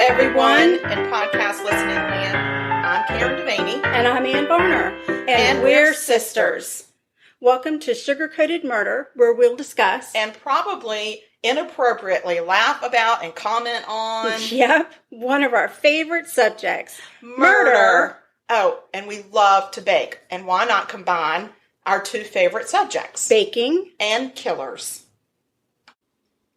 everyone in podcast listening land. I'm Karen Devaney. And I'm Ann Varner. And we're sisters. Welcome to Sugar-Coated Murder, where we'll discuss and probably inappropriately laugh about and comment on. Yep, one of our favorite subjects. Murder. Oh, and we love to bake. And why not combine our two favorite subjects? Baking and killers.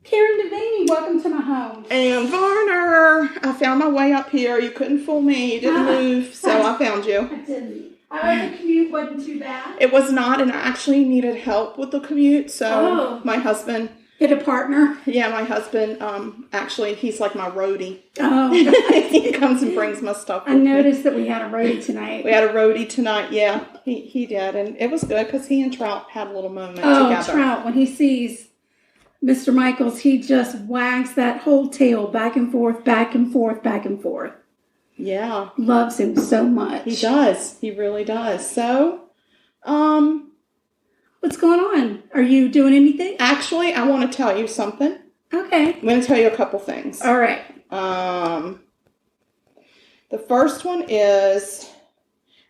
Karen Devaney, welcome to my home. And Varner, I found my way up here. You couldn't fool me. You didn't move, so I found you. I didn't. The commute wasn't too bad. It was not, and I actually needed help with the commute, so my husband... Get a partner? Yeah, my husband, actually, he's like my roadie. Oh. He comes and brings my stuff I noticed that we had a roadie tonight. We had a roadie tonight, yeah. He did, and it was good because he and Trout had a little moment together. Oh, Trout, when he sees Mr. Michaels, he just wags that whole tail back and forth, back and forth, back and forth. Yeah. Loves him so much. He does. He really does. So, what's going on? Are you doing anything? Actually, I want to tell you something. Okay. I'm going to tell you a couple things. All right. The first one is,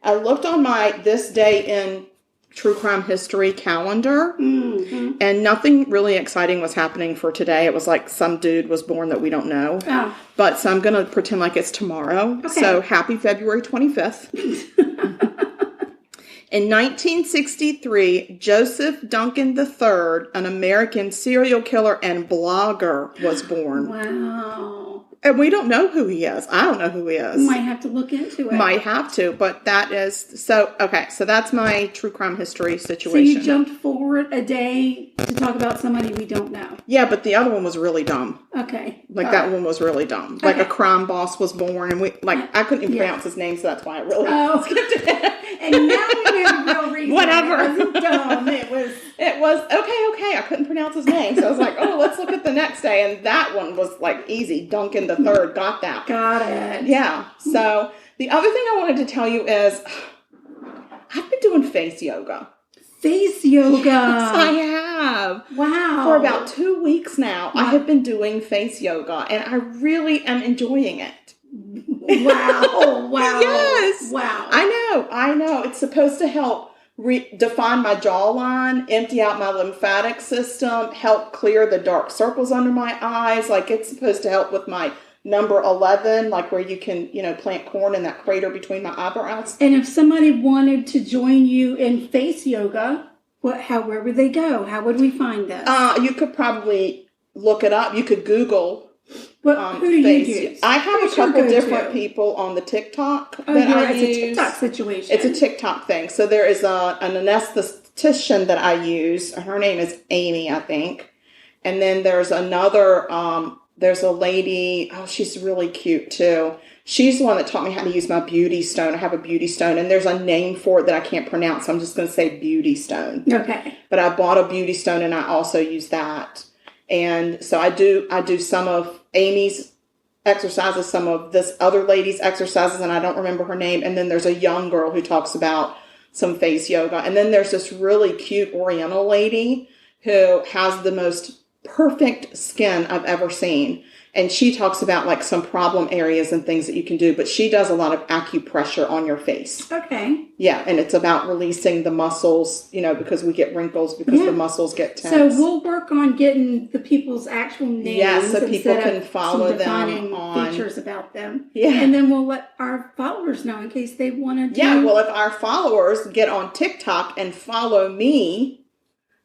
I looked on my This Day in True Crime History calendar, and nothing really exciting was happening for today. It was like some dude was born that we don't know. Oh. But so I'm going to pretend like it's tomorrow. Okay. So happy February 25th. In 1963, Joseph Duncan III, an American serial killer and blogger, was born. Wow. And we don't know who he is. I don't know who he is. Might have to look into it. Might have to, but that is... So, okay, so that's my true crime history situation. So you jumped forward a day to talk about somebody we don't know. Yeah, but the other one was really dumb. Okay. Like, that one was really dumb. Like, a crime boss was born, and I couldn't even pronounce his name, so that's why I really skipped it. And now we have a real reason. Whatever. It wasn't dumb. It was, okay. I couldn't pronounce his name, so I was like, oh, let's look at the next day, and that one was, like, easy. Duncan the Third got that. Got it. Yeah. So, the other thing I wanted to tell you is, I've been doing face yoga. Face yoga. Yes, I have. Wow. For about 2 weeks now, I have been doing face yoga, and I really am enjoying it. Wow. Wow. Yes. Wow. I know. It's supposed to help define my jawline, empty out my lymphatic system, help clear the dark circles under my eyes. Like, it's supposed to help with my number 11, like where you can, plant corn in that crater between my eyebrows. And if somebody wanted to join you in face yoga, where would they go? How would we find this? You could probably look it up. You could Google. Who do you use? I have a couple different people on the TikTok that I use. It's a TikTok situation. It's a TikTok thing. So there is an anesthetician that I use. Her name is Amy, I think. And then there's another, there's a lady, she's really cute too. She's the one that taught me how to use my beauty stone. I have a beauty stone, and there's a name for it that I can't pronounce. So I'm just going to say beauty stone. Okay. But I bought a beauty stone, and I also use that. And so I do some of Amy's exercises, some of this other lady's exercises, and I don't remember her name. And then there's a young girl who talks about some face yoga. And then there's this really cute Oriental lady who has the most perfect skin I've ever seen. And she talks about like some problem areas and things that you can do, but she does a lot of acupressure on your face. Okay. Yeah, and it's about releasing the muscles, because we get wrinkles because the muscles get tense. So we'll work on getting the people's actual names. Yeah, so people can follow them on features about them. Yeah. And then we'll let our followers know in case they want to do... Yeah, well, if our followers get on TikTok and follow me,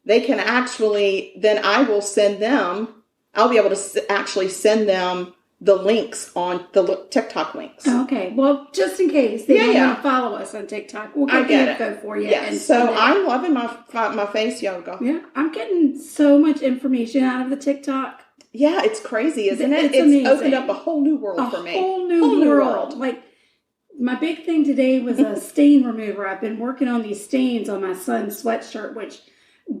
they can actually, then I will send them... I'll be able to actually send them the links on the TikTok links. Okay. Well, just in case they don't want to follow us on TikTok, we'll get the info for you. Yeah. So I'm loving my face yoga. Yeah. I'm getting so much information out of the TikTok. Yeah. It's crazy, isn't it? It's amazing. Opened up a whole new world for me. A whole new world. Like, my big thing today was a stain remover. I've been working on these stains on my son's sweatshirt, which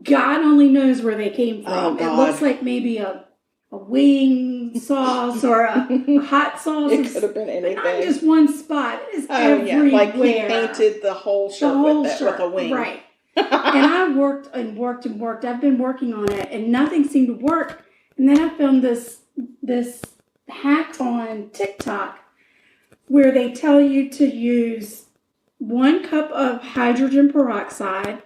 God only knows where they came from. Oh, God. It looks like maybe a wing sauce or a hot sauce. It could have been anything. Not just one spot. It's everywhere. Yeah. Like he painted the whole shirt with a wing. Right. And I worked and worked and worked. I've been working on it and nothing seemed to work. And then I found this hack on TikTok where they tell you to use 1 cup of hydrogen peroxide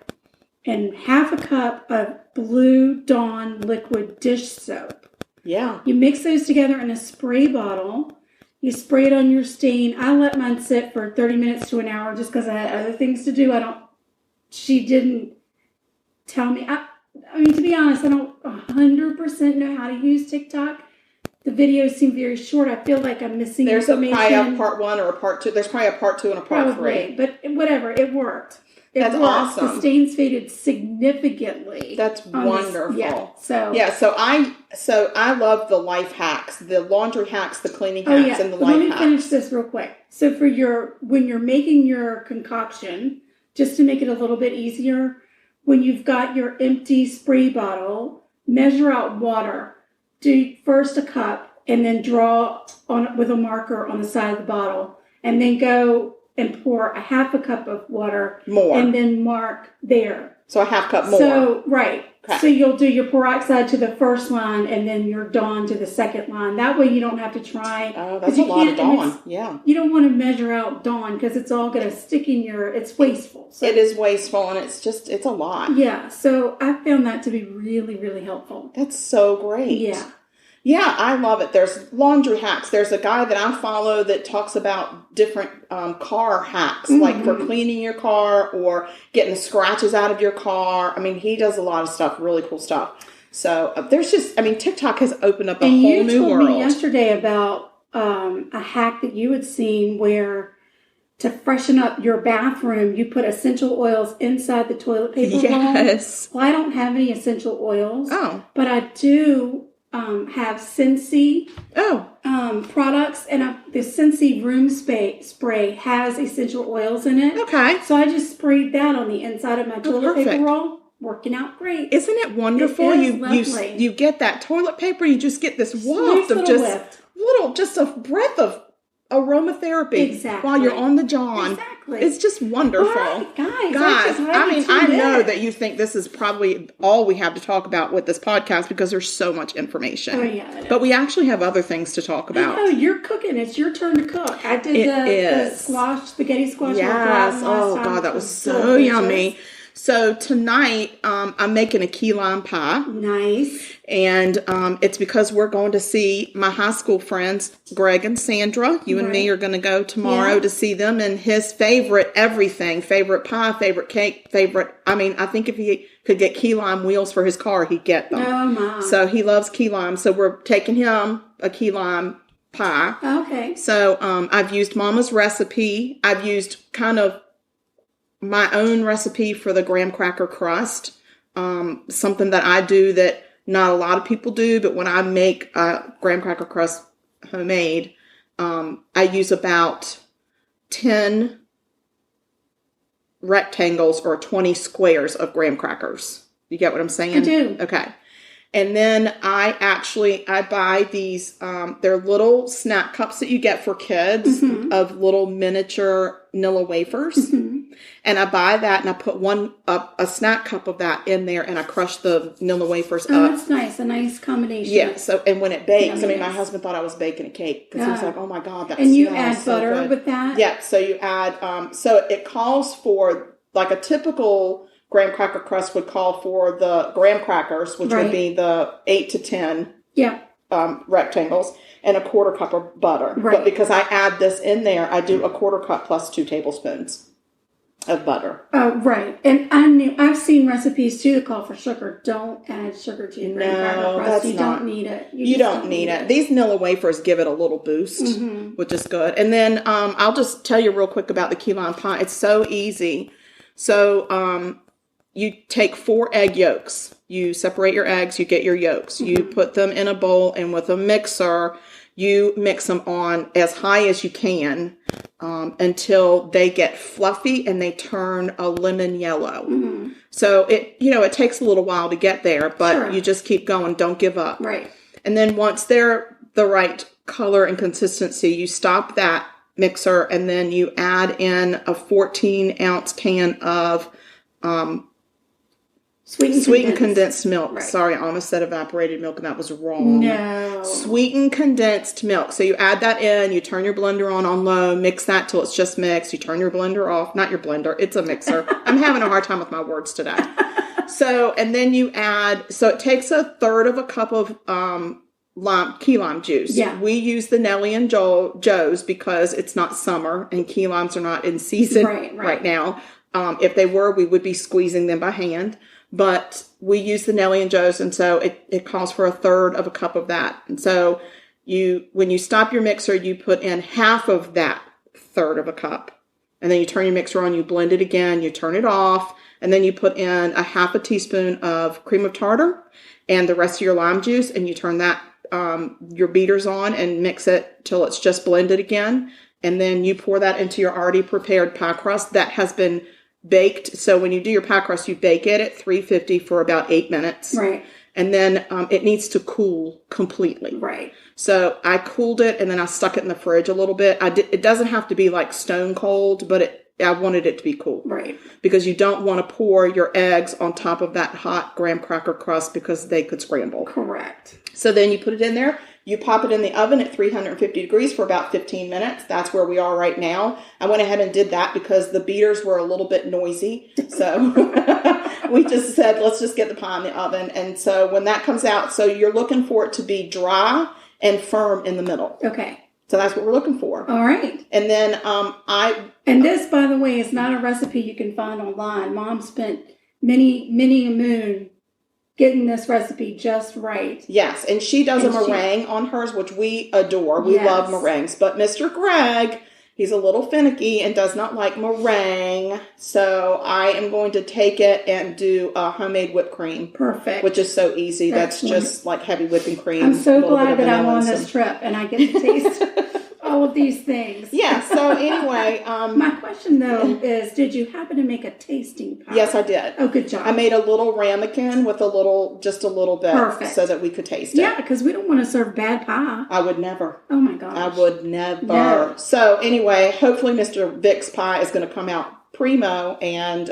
and half a cup of Blue Dawn liquid dish soap. Yeah. You mix those together in a spray bottle. You spray it on your stain. I let mine sit for 30 minutes to an hour just because I had other things to do. She didn't tell me. I mean, to be honest, I don't 100% know how to use TikTok. The videos seem very short. I feel like I'm missing information. There's probably a part 1 or a part 2. There's probably a part 2 and a part 3. But whatever, it worked. That's awesome. The stains faded significantly. That's wonderful. So I love the life hacks, the laundry hacks, the cleaning hacks, and the life hacks. Let me finish this real quick. So when you're making your concoction, just to make it a little bit easier, when you've got your empty spray bottle, measure out water. Do first a cup and then draw on with a marker on the side of the bottle, and then go and pour a half a cup of water more, and then mark there. So a half cup more. So right. Okay. So you'll do your peroxide to the first line and then your Dawn to the second line. That way you don't have to try. Oh, that's a lot of Dawn. Yeah. You don't want to measure out Dawn because it's all going to stick in it's wasteful. So, it is wasteful and it's a lot. Yeah. So I found that to be really, really helpful. That's so great. Yeah. Yeah, I love it. There's laundry hacks. There's a guy that I follow that talks about different car hacks, like for cleaning your car or getting the scratches out of your car. I mean, he does a lot of stuff, really cool stuff. So TikTok has opened up a whole new world. And you told me yesterday about a hack that you had seen where to freshen up your bathroom, you put essential oils inside the toilet paper roll. Yes. Well, I don't have any essential oils. Oh. But I do have Scentsy products, and the Scentsy room spray has essential oils in it. Okay. So I just sprayed that on the inside of my toilet paper roll. Working out great. Isn't it wonderful? You get that toilet paper, you just get this waft of just a breath of aromatherapy while you're on the John. Exactly. It's just wonderful. All right, guys. I know that you think this is probably all we have to talk about with this podcast because there's so much information. Oh, yeah. But we actually have other things to talk about. Oh, you're cooking. It's your turn to cook. I did the spaghetti squash. Yes. Oh, God, that was so yummy. So tonight, I'm making a key lime pie. Nice. And it's because we're going to see my high school friends, Greg and Sandra. You and me are going to go tomorrow to see them. And his favorite pie, favorite cake, I think if he could get key lime wheels for his car, he'd get them. Oh, my. So he loves key lime. So we're taking him a key lime pie. Okay. So I've used Mama's recipe. I've used kind of my own recipe for the graham cracker crust, something that I do that not a lot of people do, but when I make graham cracker crust homemade, I use about 10 rectangles or 20 squares of graham crackers. You get what I'm saying? I do. Okay. And then I buy these, they're little snack cups that you get for kids of little miniature Nilla wafers. Mm-hmm. And I buy that and I put a snack cup of that in there and I crush the Nilla wafers up. That's nice. A nice combination. Yeah. So, and when it bakes, my husband thought I was baking a cake because he was like, oh my God, that smells so good. And you add butter with that? Yeah. So you add, so it calls for like a typical graham cracker crust would call for the graham crackers, which would be the 8 to 10 rectangles, and a quarter cup of butter. Right. But because I add this in there, I do a quarter cup plus 2 tablespoons of butter. Right. And I've seen recipes too that call for sugar. Don't add sugar to your graham cracker crust. You don't need it. You don't need it. These Nilla wafers give it a little boost, which is good. And then I'll just tell you real quick about the key lime pie. It's so easy. So you take 4 egg yolks. You separate your eggs. You get your yolks. You put them in a bowl, and with a mixer, you mix them on as high as you can until they get fluffy and they turn a lemon yellow. Mm-hmm. So it takes a little while to get there, but you just keep going. Don't give up. Right. And then once they're the right color and consistency, you stop that mixer and then you add in a 14-ounce can of Sweetened condensed milk. Right. Sorry, I almost said evaporated milk, and that was wrong. No. Sweetened condensed milk. So you add that in, you turn your blender on low, mix that till it's just mixed. You turn your blender off. Not your blender, it's a mixer. I'm having a hard time with my words today. So, and then you add, so it takes a third of a cup of key lime juice. Yeah. We use the Nelly and Joe's because it's not summer and key limes are not in season right now. If they were, we would be squeezing them by hand. But we use the Nelly and Joe's, and so it calls for a third of a cup of that. And so when you stop your mixer, you put in half of that third of a cup. And then you turn your mixer on, you blend it again, you turn it off, and then you put in a half a teaspoon of cream of tartar and the rest of your lime juice, and you turn that your beaters on and mix it till it's just blended again. And then you pour that into your already prepared pie crust that has been baked. So when you do your pie crust, you bake it at 350 for about 8 minutes. Right. And then it needs to cool completely. Right. So I cooled it and then I stuck it in the fridge a little bit. It doesn't have to be like stone cold, but I wanted it to be cool. Right. Because you don't want to pour your eggs on top of that hot graham cracker crust because they could scramble. Correct. So then you put it in there. You pop it in the oven at 350 degrees for about 15 minutes. That's where we are right now. I went ahead and did that because the beaters were a little bit noisy. So we just said, let's just get the pie in the oven. And so when that comes out, so you're looking for it to be dry and firm in the middle. Okay. So that's what we're looking for. All right. And then And this, by the way, is not a recipe you can find online. Mom spent many a moon getting this recipe just right. Yes, and she does a meringue on hers, which we adore. We love meringues. But Mr. Greg, he's a little finicky and does not like meringue. So I am going to take it and do a homemade whipped cream. Perfect. Which is so easy. That's Excellent. Just like heavy whipping cream. I'm so glad that I'm on this trip and I get to taste all of these things. Yeah, so anyway. My question, though, is did you happen to make a tasting pie? Yes, I did. Oh, good job. I made a little ramekin with just a little bit. Perfect. So that we could taste it. Yeah, because we don't want to serve bad pie. I would never. Oh, my gosh. I would never. No. So anyway, hopefully Mr. Vicks pie is going to come out primo, and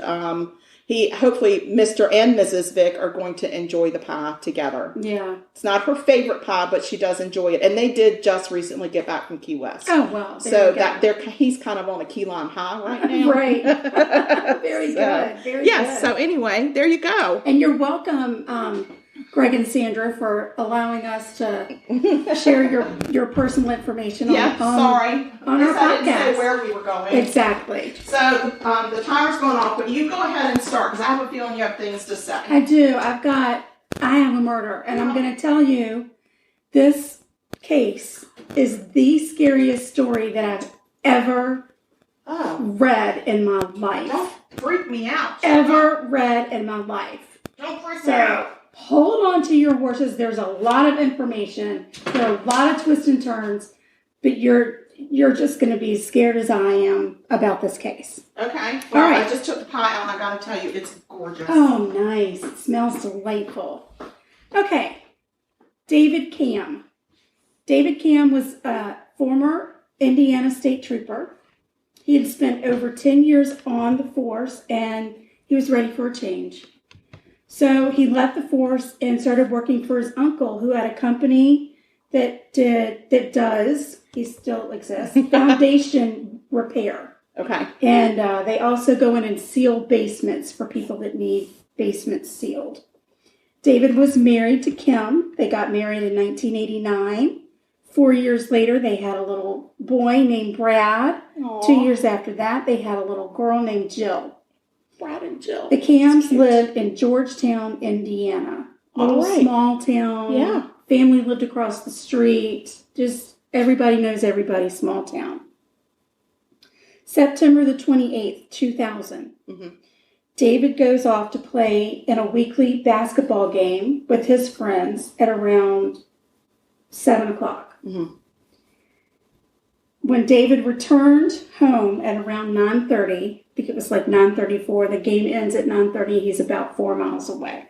hopefully Mr. and Mrs. Vick are going to enjoy the pie together. Yeah. It's not her favorite pie, but she does enjoy it. And they did just recently get back from Key West. Oh, well. So he's kind of on a key lime high right now. Right. Very good. Very good. So anyway, there you go. And you're welcome, Greg and Sandra, for allowing us to share your personal information on our podcast. I didn't say where we were going. Exactly. So the timer's going off, but you go ahead and start because I have a feeling you have things to say. I do. I have a murder, and I'm going to tell you, this case is the scariest story that I've ever read in my life. Don't freak me out. Ever read in my life. Don't freak me out. Hold on to your horses. There's a lot of information. There are a lot of twists and turns, but you're just going to be as scared as I am about this case. Okay. Well, all right. I just took the pie out, and I got to tell you, it's gorgeous. Oh, nice. It smells delightful. Okay. David Camm. David Camm was a former Indiana State Trooper. He had spent over 10 years on the force, and he was ready for a change. So he left the force and started working for his uncle, who had a company that does, he still exists, foundation repair. Okay. And they also go in and seal basements for people that need basements sealed. David was married to Kim. They got married in 1989. 4 years later, they had a little boy named Brad. Aww. 2 years after that, they had a little girl named Jill. Brad and Jill. The Camms lived in Georgetown, Indiana. Little small town. Yeah. Family lived across the street. Just everybody knows everybody, small town. September the 28th, 2000. Mm-hmm. David goes off to play in a weekly basketball game with his friends at around 7 o'clock. Mm-hmm. When David returned home at around 9:30, I think it was like 9:34, the game ends at 9:30, he's about 4 miles away.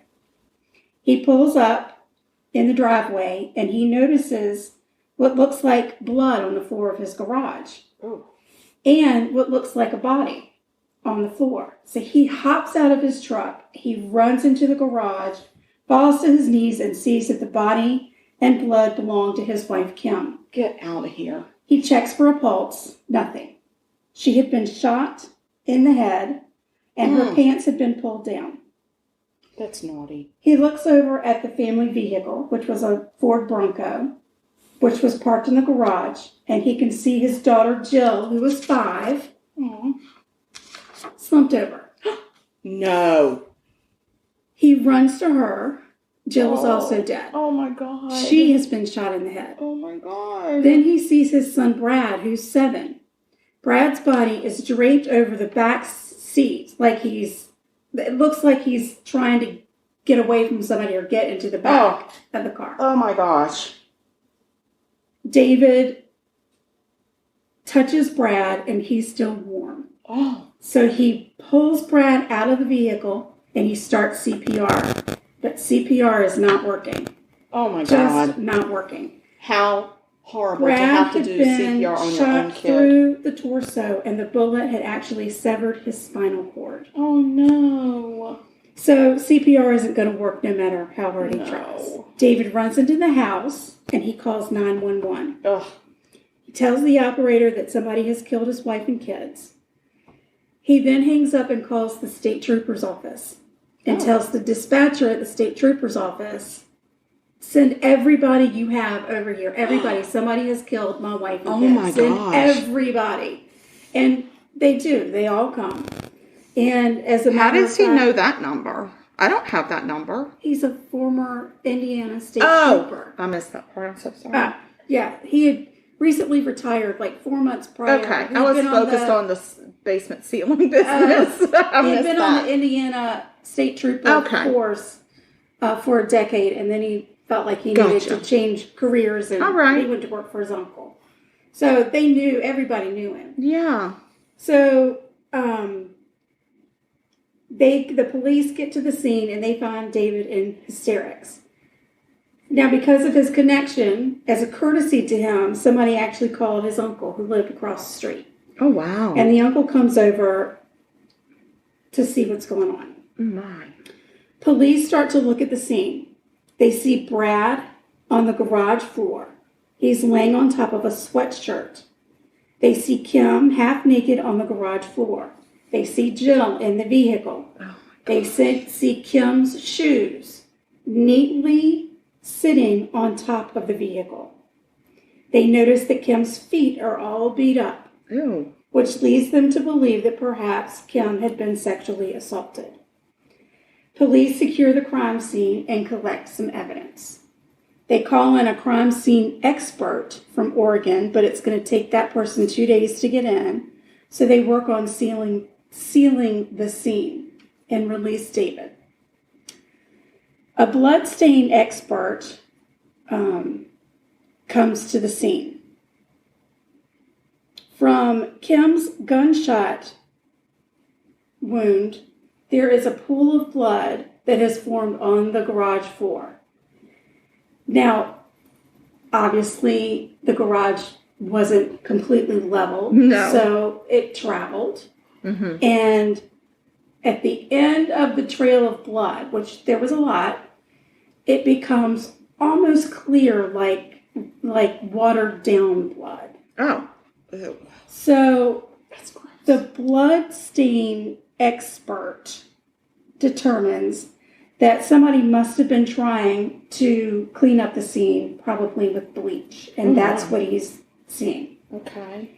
He pulls up in the driveway and he notices what looks like blood on the floor of his garage. Ooh. And what looks like a body. on the floor. So he hops out of his truck. He runs into the garage, falls to his knees, and sees that the body and blood belong to his wife, Kim. Get out of here. He checks for a pulse. Nothing. She had been shot in the head, and her pants had been pulled down. That's naughty. He looks over at the family vehicle, which was a Ford Bronco, which was parked in the garage, and he can see his daughter, Jill, who was 5, slumped over. No. He runs to her. Jill is also dead. Oh, my God. She has been shot in the head. Oh, my God. Then he sees his son, Brad, who's 7. Brad's body is draped over the back seat it looks like he's trying to get away from somebody or get into the back of the car. Oh, my gosh. David touches Brad, and he's still warm. Oh. So he pulls Brad out of the vehicle, and he starts CPR. But CPR is not working. Oh, my God. Just not working. How horrible Brad to have to had do been CPR on your own shot kid. through the torso, and the bullet had actually severed his spinal cord. Oh, no. So CPR isn't going to work no matter how hard he tries. David runs into the house, and he calls 911. Ugh. He tells the operator that somebody has killed his wife and kids. He then hangs up and calls the state trooper's office and tells the dispatcher at the state trooper's office, send everybody you have over here. Everybody. Somebody has killed my wife and kids. Oh, my Send gosh. everybody. And they do. They all come. And as a matter How of does he fact, know that number? I don't have that number. he's a former Indiana state trooper. I missed that part. I'm so sorry. Yeah. He had recently retired, like 4 months prior. Okay. He'd I was been focused on the basement ceiling business. I He'd missed been that. on the Indiana state trooper force for a decade, and then he felt like he needed to change careers, and he went to work for his uncle. So they knew, everybody knew him. Yeah. So the police get to the scene, and they find David in hysterics. Now, because of his connection, as a courtesy to him, somebody actually called his uncle who lived across the street. Oh, wow. And the uncle comes over to see what's going on. Oh, my. Police start to look at the scene. They see Brad on the garage floor. He's laying on top of a sweatshirt. They see Kim half naked on the garage floor. They see Jill in the vehicle. Oh, they see Kim's shoes neatly sitting on top of the vehicle. They notice that Kim's feet are all beat up, which leads them to believe that perhaps Kim had been sexually assaulted. Police secure the crime scene and collect some evidence. They call in a crime scene expert from Oregon, but it's going to take that person 2 days to get in. So they work on sealing the scene and release David. A bloodstain expert comes to the scene. From Kim's gunshot wound, there is a pool of blood that has formed on the garage floor. Now, obviously, the garage wasn't completely level, so it traveled. Mm-hmm. And at the end of the trail of blood, which there was a lot, it becomes almost clear, like watered down blood. Oh. Ew. So the blood stain expert determines that somebody must have been trying to clean up the scene, probably with bleach, and that's what he's seeing. Okay.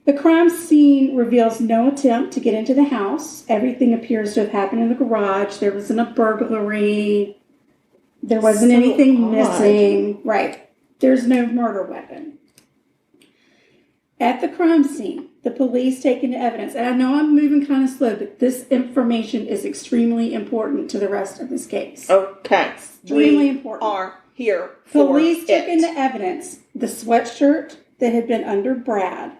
The crime scene reveals no attempt to get into the house. Everything appears to have happened in the garage. There wasn't a burglary. There wasn't anything missing. Right. There's no murder weapon. At the crime scene, the police take into evidence, and I know I'm moving kind of slow, but this information is extremely important to the rest of this case. Okay. Extremely important. Are here for Police took into evidence the sweatshirt that had been under Brad,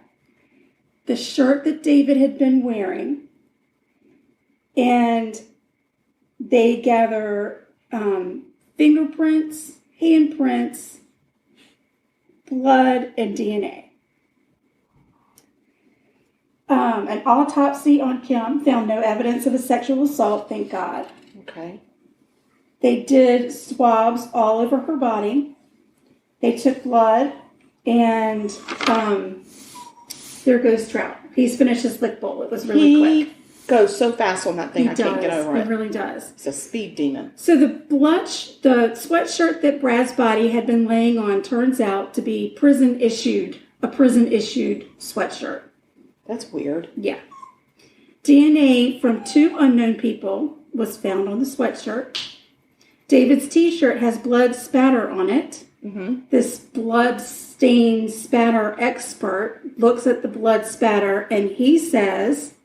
the shirt that David had been wearing, and they gather fingerprints, handprints, blood, and DNA. An autopsy on Kim found no evidence of a sexual assault, thank God. Okay. They did swabs all over her body. They took blood, and there goes Trout. He's finished his lick bowl. It was really quick. He goes so fast on that thing, I can't get over it. He really does. He's a speed demon. So the sweatshirt that Brad's body had been laying on turns out to be a prison-issued sweatshirt. That's weird. Yeah. DNA from 2 unknown people was found on the sweatshirt. David's t-shirt has blood spatter on it. Mm-hmm. This blood stain spatter expert looks at the blood spatter, and he says,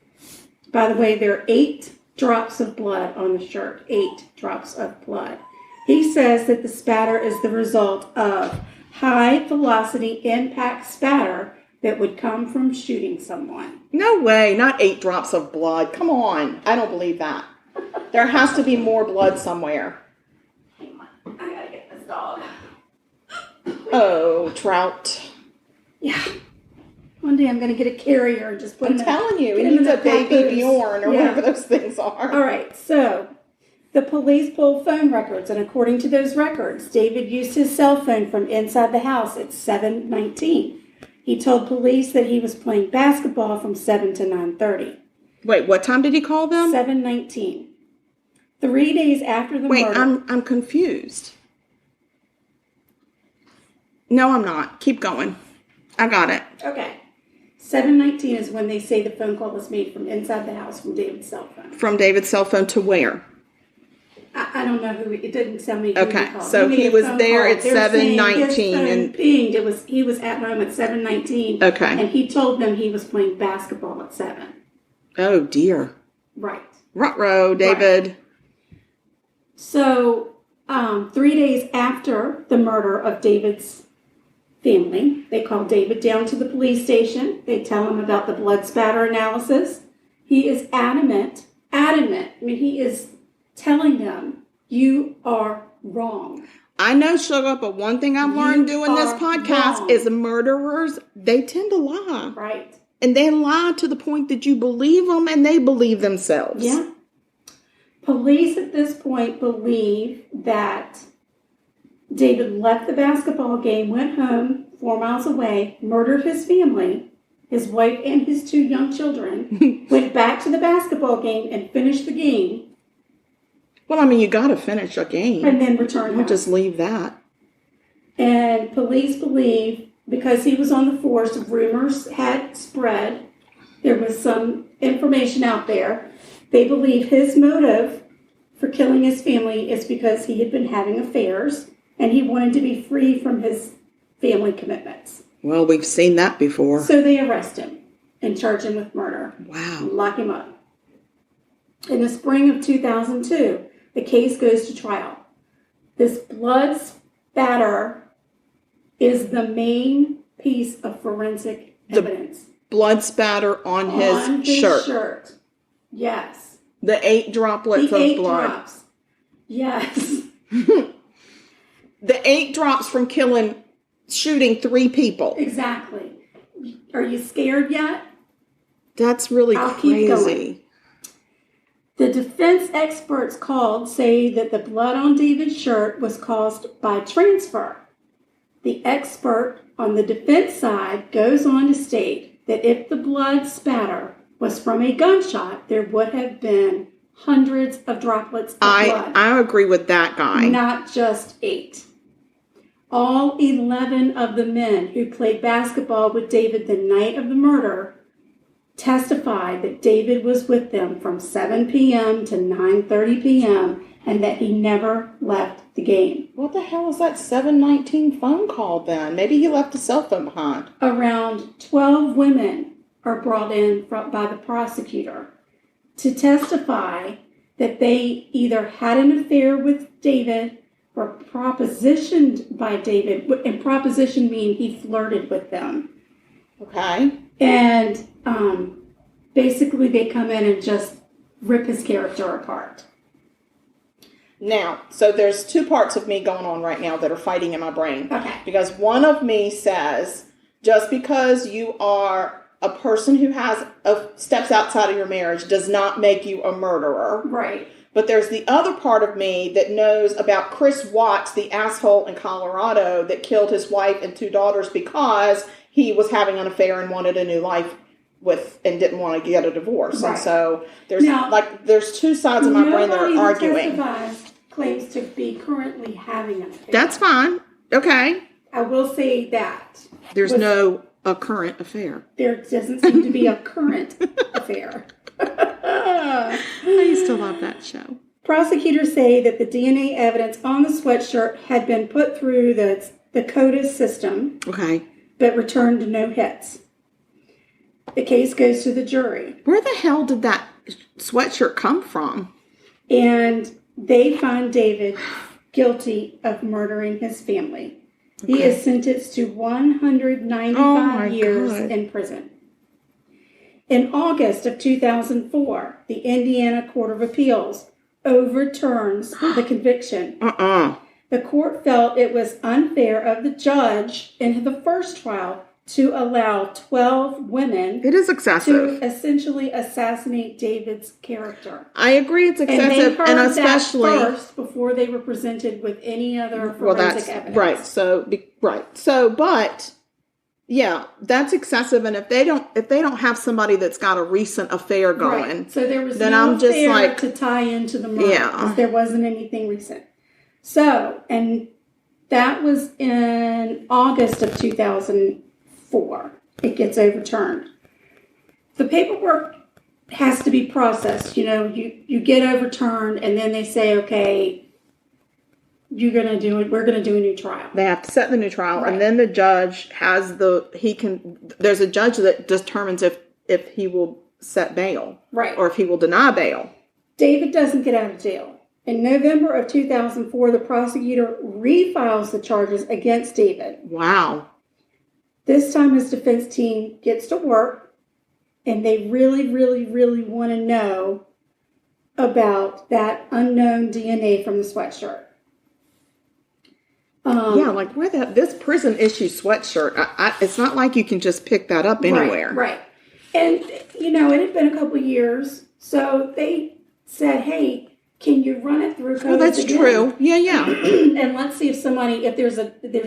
by the way, there are 8 drops of blood on the shirt. 8 drops of blood. He says that the spatter is the result of high-velocity impact spatter that would come from shooting someone. No way. Not 8 drops of blood. Come on. I don't believe that. There has to be more blood somewhere. Hang on. I gotta get this dog. Oh, Trout. Yeah. One day I'm going to get a carrier and just put him in. I'm telling you, he needs a baby Bjorn or whatever those things are. All right. So the police pulled phone records, and according to those records, David used his cell phone from inside the house at 7:19. He told police that he was playing basketball from 7 to 9:30. Wait, what time did he call them? 7:19. 3 days after the murder. Wait, I'm confused. No, I'm not. Keep going. I got it. Okay. 7:19 is when they say the phone call was made from inside the house from David's cell phone. From David's cell phone to where? I don't know who. It didn't tell me who okay, he called. so he was there at 7:19 and pinged. He was at home at 7:19. Okay, and he told them he was playing basketball at 7. Oh dear. Right. Ruh-roh, David. Right. So 3 days after the murder of David's family, they call David down to the police station. They tell him about the blood spatter analysis. He is adamant. I mean, he is telling them, you are wrong. I know, Sugar, but one thing I've learned doing this podcast is murderers, they tend to lie. Right. And they lie to the point that you believe them and they believe themselves. Yeah. Police at this point believe that David left the basketball game, went home 4 miles away, murdered his family, his wife and his 2 young children, went back to the basketball game and finished the game. Well, I mean, you got to finish a game. And then return home. Just leave that. And police believe because he was on the force, rumors had spread. There was some information out there. They believe his motive for killing his family is because he had been having affairs and he wanted to be free from his family commitments. Well, we've seen that before. So they arrest him and charge him with murder. Wow. Lock him up. In the spring of 2002, the case goes to trial. This blood spatter is the main piece of forensic evidence. Blood spatter on his shirt. Yes. The 8 droplets of blood. 8 drops. Yes. The 8 drops from shooting 3 people. Exactly. Are you scared yet? That's really I'll crazy. Keep going. The defense experts called say that the blood on David's shirt was caused by transfer. The expert on the defense side goes on to state that if the blood spatter was from a gunshot, there would have been hundreds of droplets of blood. I agree with that guy. Not just 8. All 11 of the men who played basketball with David the night of the murder testified that David was with them from 7 p.m. to 9:30 p.m. and that he never left the game. What the hell is that 7:19 phone call then? Maybe he left a cell phone behind. Around 12 women are brought in by the prosecutor to testify that they either had an affair with David or propositioned by David. And proposition means he flirted with them. Okay. And basically they come in and just rip his character apart. Now, so there's 2 parts of me going on right now that are fighting in my brain. Okay. Because one of me says, just because you are a person who has steps outside of your marriage does not make you a murderer. Right. But there's the other part of me that knows about Chris Watts, the asshole in Colorado that killed his wife and 2 daughters because he was having an affair and wanted a new life and didn't want to get a divorce. Right. And so there's 2 sides of my brain that are arguing. Claims to be currently having an affair. That's fine. Okay. I will say that. There's no a current affair. There doesn't seem to be a current affair. I used to love that show. Prosecutors say that the DNA evidence on the sweatshirt had been put through the CODIS system. Okay. But returned no hits. The case goes to the jury. Where the hell did that sweatshirt come from? And they find David guilty of murdering his family. Okay. He is sentenced to 195 years in prison. In August of 2004, the Indiana Court of Appeals overturns the conviction. The court felt it was unfair of the judge in the first trial to allow 12 women it is excessive. To essentially assassinate David's character. I agree it's excessive, and especially that first before they were presented with any other forensic evidence. Right. So, but yeah, that's excessive, and if they don't have somebody that's got a recent affair going, so there was then no I'm just affair to tie into the murder. Yeah, there wasn't anything recent. So, and that was in August of 2004. It gets overturned. The paperwork has to be processed. You know, you get overturned, and then they say, okay, we're going to do a new trial. They have to set the new trial, and then the judge has there's a judge that determines if he will set bail. Right. Or if he will deny bail. David doesn't get out of jail. In November of 2004, the prosecutor refiles the charges against David. Wow. This time his defense team gets to work, and they really, really, really want to know about that unknown DNA from the sweatshirt. Like where this prison issue sweatshirt, it's not like you can just pick that up anywhere. Right. And, it had been a couple years, so they said, hey, can you run it through CODIS that's again? True. Yeah. And let's see if there's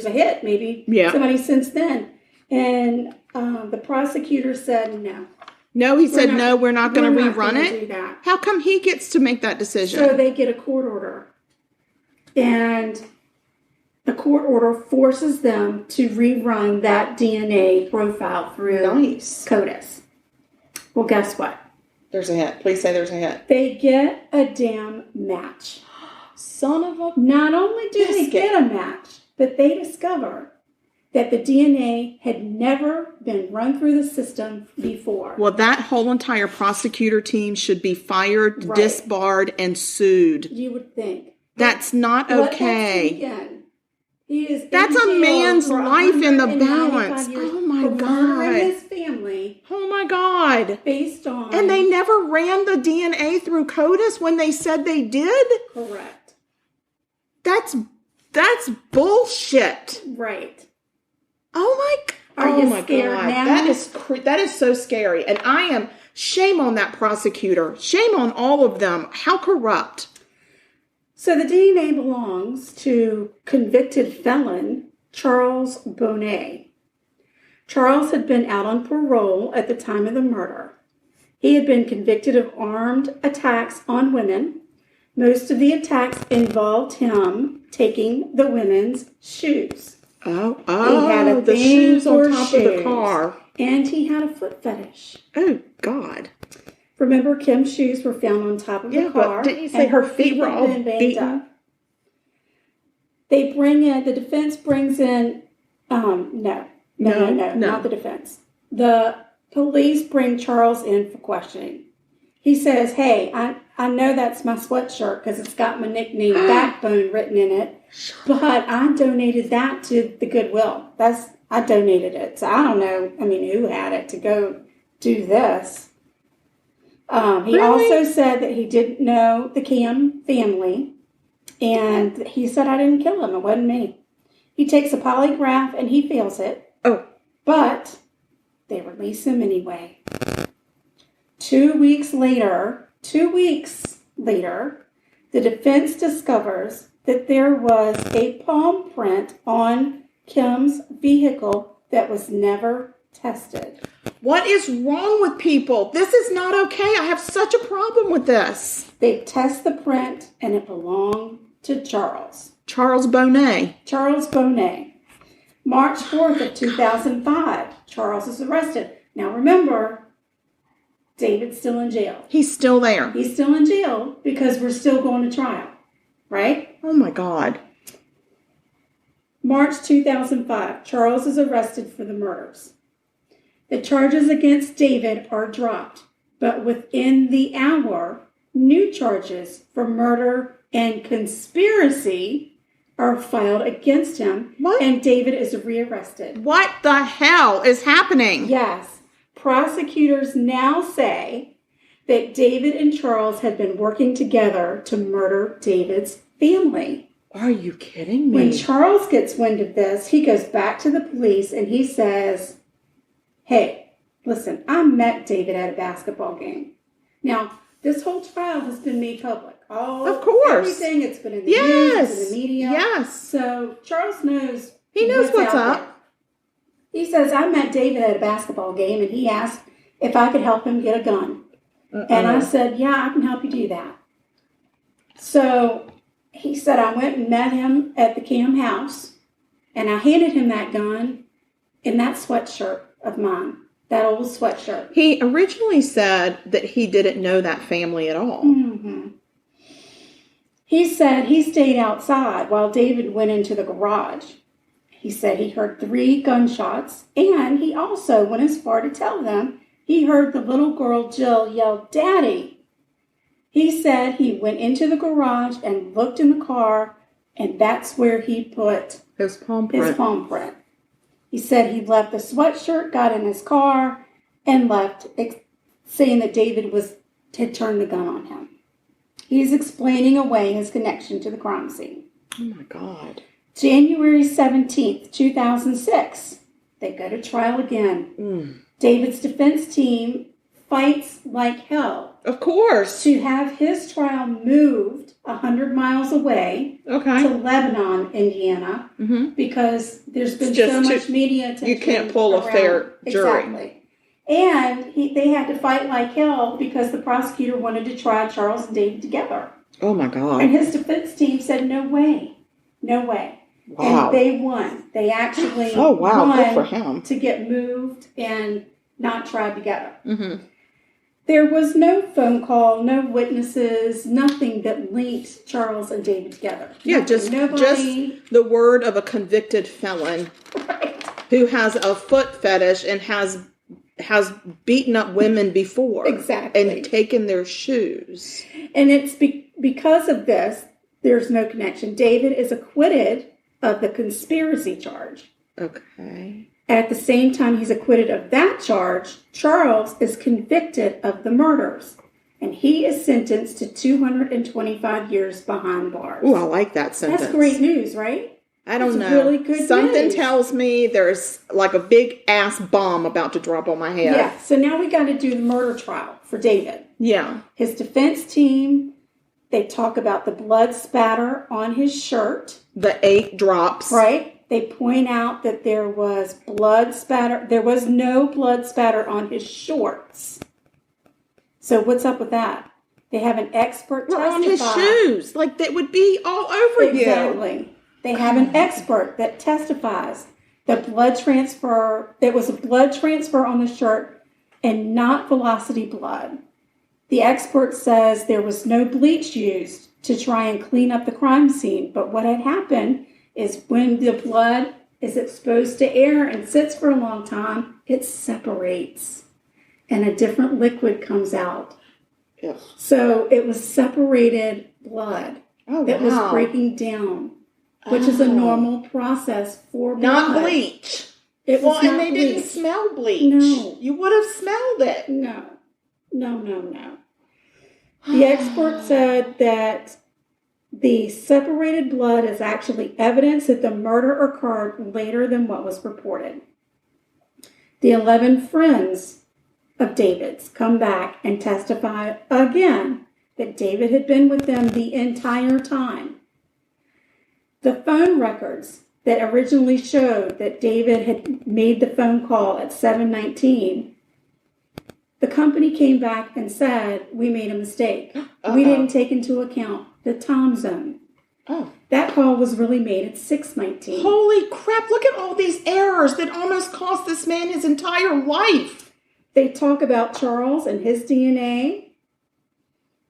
a hit, maybe somebody since then. And the prosecutor said no. No, he said no, we're not going to rerun it? Do that. How come he gets to make that decision? So they get a court order. And the court order forces them to rerun that DNA profile through CODIS. Well, guess what? There's a hit. Please say there's a hit. They get a damn match. Son of a... Not only do they get a match, but they discover that the DNA had never been run through the system before. Well, that whole entire prosecutor team should be fired, disbarred, and sued. You would think. That's not okay. That's a man's for life in the balance. Oh my God. His family. Oh my God. Based on. And they never ran the DNA through CODIS when they said they did? Correct. That's bullshit. Right. Oh my God. Are you scared now? That is so scary. And shame on that prosecutor. Shame on all of them. How corrupt. So the DNA belongs to convicted felon Charles Bonnet. Charles had been out on parole at the time of the murder. He had been convicted of armed attacks on women. Most of the attacks involved him taking the women's shoes. Oh, he had the shoes on top of the car. And he had a foot fetish. Oh, God. Remember, Kim's shoes were found on top of the car. But didn't you say her feet were all beaten? The defense brings in, no, not the defense. The police bring Charles in for questioning. He says, hey, I know that's my sweatshirt because it's got my nickname Backbone written in it, but I donated that to the Goodwill. I donated it. So I don't know, who had it to go do this. He also said that he didn't know the Camm family, and he said, I didn't kill him. It wasn't me. He takes a polygraph, and he fails it. Oh. But They release him anyway. 2 weeks later, the defense discovers that there was a palm print on Kim's vehicle that was never tested. What is wrong with people? This is not okay. I have such a problem with this. They test the print, and it belonged to Charles. Charles Bonet. Charles Bonet. March 4th of 2005, Charles is arrested. Now remember, David's still in jail. He's still there. He's still in jail because we're still going to trial, right? Oh my God. March 2005, Charles is arrested for the murders. The charges against David are dropped, but within the hour, new charges for murder and conspiracy are filed against him. What? And David is rearrested. What the hell is happening? Yes. Prosecutors now say that David and Charles had been working together to murder David's family. Are you kidding me? When Charles gets wind of this, he goes back to the police and he says, hey, listen, I met David at a basketball game. Now, this whole trial has been made public. Of course. Everything, it's been in the news, it's in the media. Yes. So Charles knows. He knows what's up. There. He says, I met David at a basketball game, and he asked if I could help him get a gun. And I said, yeah, I can help you do that. So he said, I went and met him at the Camm house, and I handed him that gun and that sweatshirt of mine, that old sweatshirt. He originally said that he didn't know that family at all. Mm-hmm. He said he stayed outside while David went into the garage. He said he heard 3 gunshots, and he also went as far to tell them he heard the little girl Jill yell, Daddy. He said he went into the garage and looked in the car, and that's where he put His palm print. He said he left the sweatshirt, got in his car, and left, saying that David had turned the gun on him. He's explaining away his connection to the crime scene. Oh, my God. January 17th, 2006, they go to trial again. David's defense team fights like hell. Of course. To have his trial moved 100 miles away to Lebanon, Indiana, because there's been so much media attention. You can't pull a fair jury. Exactly. And they had to fight like hell because the prosecutor wanted to try Charles and David together. Oh, my God. And his defense team said, no way. No way. Wow. And they won. They actually won good for him. To get moved and not tried together. Mm-hmm. There was no phone call, no witnesses, nothing that linked Charles and David together. Yeah, just the word of a convicted felon who has a foot fetish and has beaten up women before. Exactly. And taken their shoes. And it's because of this, there's no connection. David is acquitted of the conspiracy charge. Okay. At the same time he's acquitted of that charge, Charles is convicted of the murders. And he is sentenced to 225 years behind bars. Oh, I like that sentence. That's great news, right? I don't know. Really good Something news. tells me there's like a big ass bomb about to drop on my head. Yeah, so now we got to do the murder trial for David. Yeah. His defense team, they talk about the blood spatter on his shirt. The 8 drops. Right. They point out that there was blood spatter. There was no blood spatter on his shorts. So what's up with that? They have an expert testify. On his shoes. Like that would be all over you. Exactly. They have an expert that testifies that blood transfer, there was a blood transfer on the shirt and not velocity blood. The expert says there was no bleach used to try and clean up the crime scene, but what had happened is when the blood is exposed to air and sits for a long time, it separates and a different liquid comes out. Ugh. So it was separated blood that was breaking down, which is a normal process for blood. Not bleach. It was not and they bleach. didn't smell bleach. No. You would have smelled it. No. The expert said that the separated blood is actually evidence that the murder occurred later than what was reported. The 11 friends of David's come back and testify again that David had been with them the entire time. The phone records that originally showed that David had made the phone call at 7:19, the company came back and said, we made a mistake. We didn't take into account the time zone. Oh. That call was really made at 6:19. Holy crap, look at all these errors that almost cost this man his entire life. They talk about Charles and his DNA.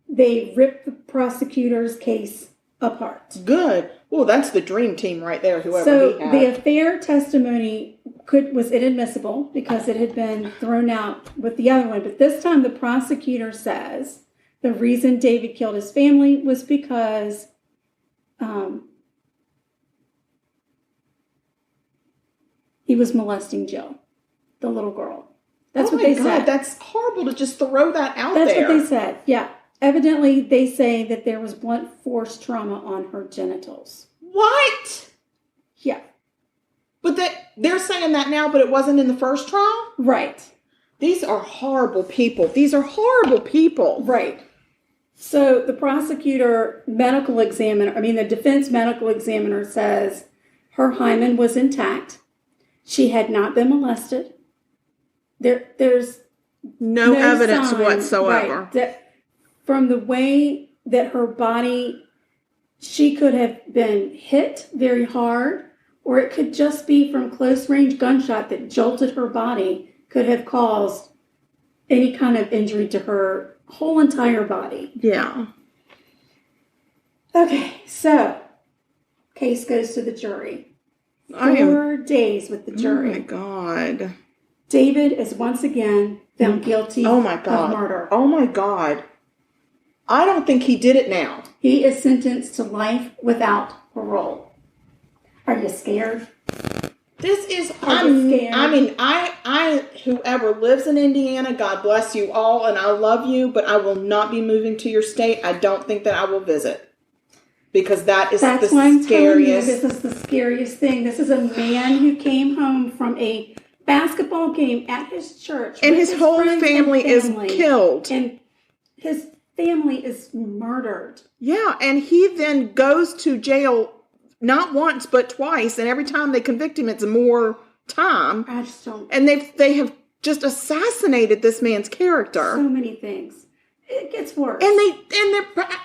They ripped the prosecutor's case apart. Good. Well, that's the dream team right there, whoever So he had. the affair testimony was inadmissible because it had been thrown out with the other one. But this time the prosecutor says the reason David killed his family was because he was molesting Jill, the little girl. That's what they said. That's horrible to just throw that out That's there. what they said, yeah. Evidently, they say that there was blunt force trauma on her genitals. What? Yeah. But they're saying that now, but it wasn't in the first trial? Right. These are horrible people. These are horrible people. Right. So the the defense medical examiner says her hymen was intact. She had not been molested. There's no evidence sign, whatsoever. Right, that from the way that her body, she could have been hit very hard, or it could just be from close-range gunshot that jolted her body, could have caused any kind of injury to her whole entire body. Yeah. Okay, so case goes to the jury. 4 days with the jury. Oh my God. David is once again found guilty of murder. Oh my God. I don't think he did it now. He is sentenced to life without parole. Are you scared? This is, scared? I, whoever lives in Indiana, God bless you all, and I love you, but I will not be moving to your state. I don't think that I will visit. Because that's the why I'm telling you, scariest. this is the scariest thing. This is a man who came home from a basketball game at his church. And his whole family is killed. And his family is murdered. Yeah, and he then goes to jail not once but twice, and every time they convict him, it's more time. I just don't. And they have just assassinated this man's character. So many things. It gets worse. And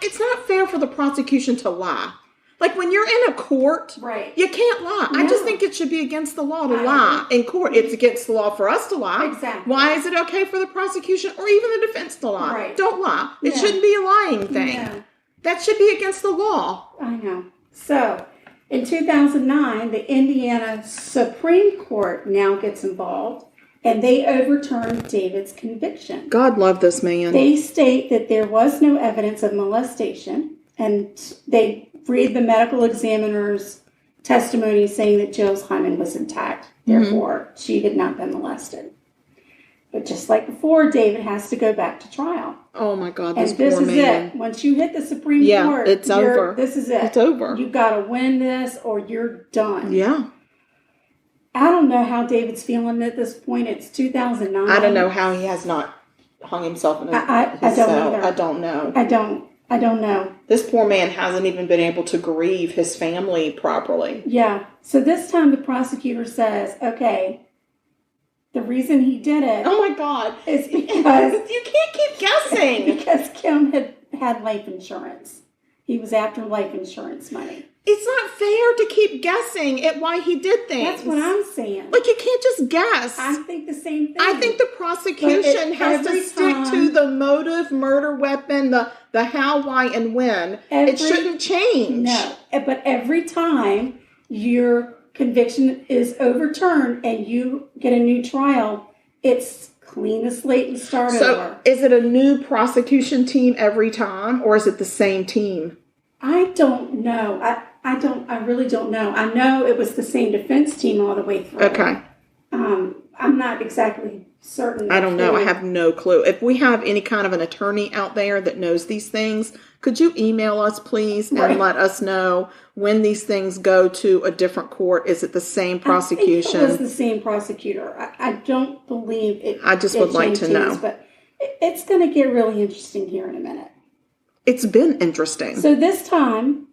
it's not fair for the prosecution to lie. Like when you're in a court, right? You can't lie. No. I just think it should be against the law to lie in court. It's against the law for us to lie. Exactly. Why is it okay for the prosecution or even the defense to lie? Right. Don't lie. It shouldn't be a lying thing. No. That should be against the law. I know. So, in 2009, the Indiana Supreme Court now gets involved, and they overturned David's conviction. God love this man. They state that there was no evidence of molestation, and they read the medical examiner's testimony saying that Jill's hymen was intact. Therefore, she had not been molested. But just like before, David has to go back to trial. Oh my God, and this is it. Once you hit the Supreme Court, it's over. This is it. It's over. You've got to win this or you're done. Yeah. I don't know how David's feeling at this point. It's 2009. I don't know how he has not hung himself in his cell. I don't know. I don't know. This poor man hasn't even been able to grieve his family properly. Yeah. So this time the prosecutor says, okay, the reason he did it. Oh my God. Is because. You can't keep guessing. Because Kim had life insurance. He was after life insurance money. It's not fair to keep guessing at why he did things. That's what I'm saying. Like, you can't just guess. I think the same thing. I think the prosecution has to stick to the motive, murder weapon, the how, why, and when. It shouldn't change. No. But every time your conviction is overturned and you get a new trial, it's clean the slate and start over. So is it a new prosecution team every time, or is it the same team? I don't know. I really don't know. I know it was the same defense team all the way through. Okay. I'm not exactly certain. I don't know. I have no clue. If we have any kind of an attorney out there that knows these things, could you email us, please, and let us know when these things go to a different court? Is it the same prosecution? I think it was the same prosecutor. I don't believe it. I just would like to know. But it's going to get really interesting here in a minute. It's been interesting. So this time,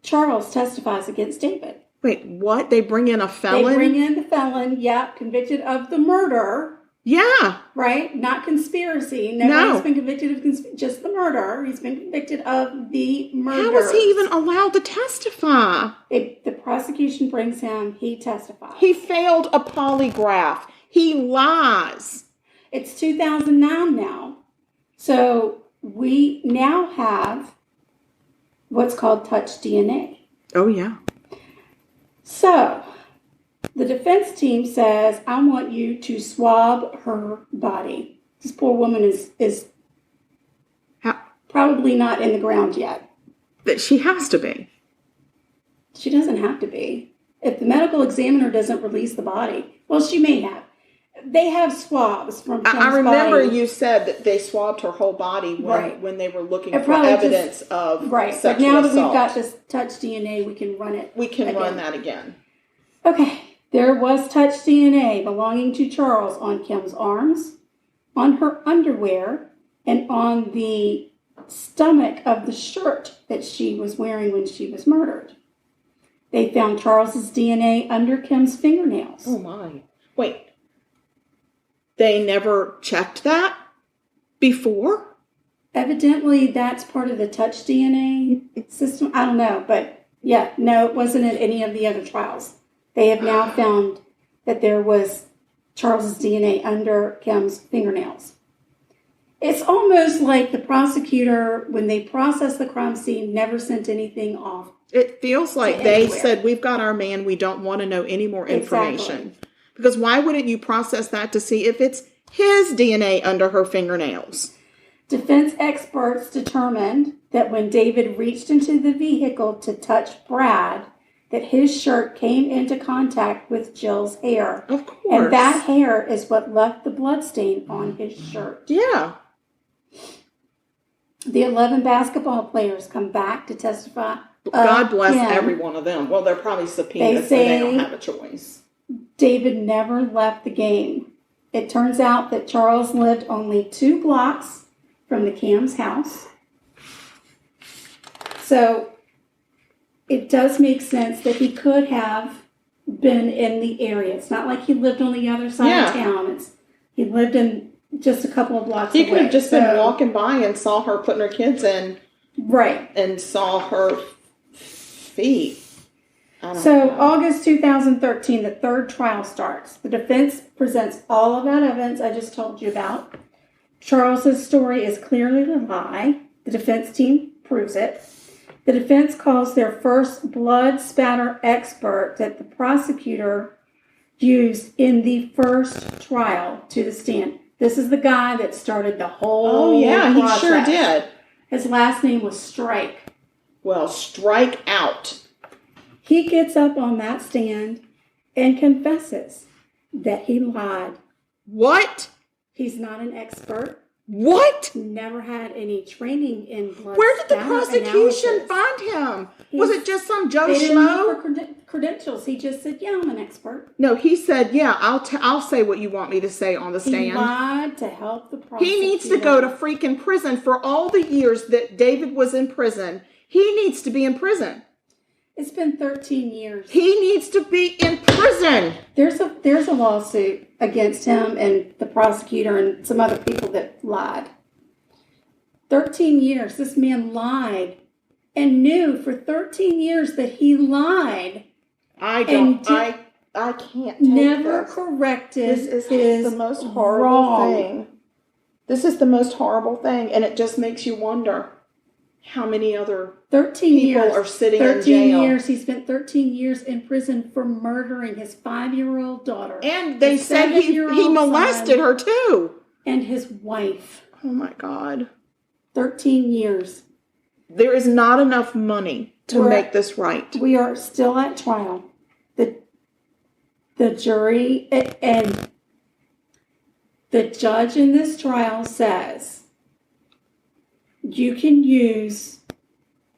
Charles testifies against David. Wait, what? They bring in a felon? They bring in the felon, convicted of the murder. Yeah. Right? Not conspiracy. Nobody's been convicted of just the murder. He's been convicted of the murder. How was he even allowed to testify? The prosecution brings him, he testifies. He failed a polygraph. He lies. It's 2009 now. So we now have what's called touch DNA. Oh, yeah. So the defense team says, I want you to swab her body. This poor woman is probably not in the ground yet. But she has to be. She doesn't have to be. If the medical examiner doesn't release the body, well, she may have. They have swabs from Kim's I remember body. you said that they swabbed her whole body when they were looking for evidence of sexual but now assault. that we've got this touch DNA, we can run it. We can run that again. Okay. There was touch DNA belonging to Charles on Kim's arms, on her underwear, and on the stomach of the shirt that she was wearing when she was murdered. They found Charles's DNA under Kim's fingernails. Oh, my. Wait. They never checked that before? Evidently, that's part of the touch DNA system. I don't know, but it wasn't in any of the other trials. They have now found that there was Charles's DNA under Kim's fingernails. It's almost like the prosecutor, when they processed the crime scene, never sent anything off. It feels like they said, we've got our man, we don't want to know any more information. Exactly. Because why wouldn't you process that to see if it's his DNA under her fingernails? Defense experts determined that when David reached into the vehicle to touch Brad, that his shirt came into contact with Jill's hair. Of course. And that hair is what left the bloodstain on his shirt. Yeah. The 11 basketball players come back to testify. God bless every one of them. Well, they're probably subpoenaed, so they don't have a choice. David never left the game. It turns out that Charles lived only 2 blocks from the Camm's house. So it does make sense that he could have been in the area. It's not like he lived on the other side of town. He lived in just a couple of blocks away. He could have just been walking by and saw her putting her kids in. Right. And saw her feet. August 2013, the third trial starts. The defense presents all of that evidence I just told you about. Charles's story is clearly a lie. The defense team proves it. The defense calls their first blood spatter expert that the prosecutor used in the first trial to the stand. This is the guy that started the whole process. He sure did. His last name was Strike. Well, strike out. He gets up on that stand and confesses that he lied. What? He's not an expert. What? Never had any training in blood. Where did the prosecution find him? Was it just some Joe Schmo? They didn't need for credentials. He just said, I'm an expert. No, he said, I'll say what you want me to say on the stand. He lied to help the prosecutor. He needs to go to freaking prison for all the years that David was in prison. He needs to be in prison. It's been 13 years. He needs to be in prison. There's a lawsuit against him and the prosecutor and some other people that lied. 13 years. This man lied and knew for 13 years that he lied. I can't take never this. corrected This is his the most horrible thing. This is the most horrible thing, and it just makes you wonder how many other 13 people years are sitting in 13 jail. years. He spent 13 years in prison for murdering his 5-year-old daughter. And they said he molested her too. And his wife. Oh my God. 13 years. There is not enough money to make this right. We are still at trial. The jury, and The judge in this trial says you can use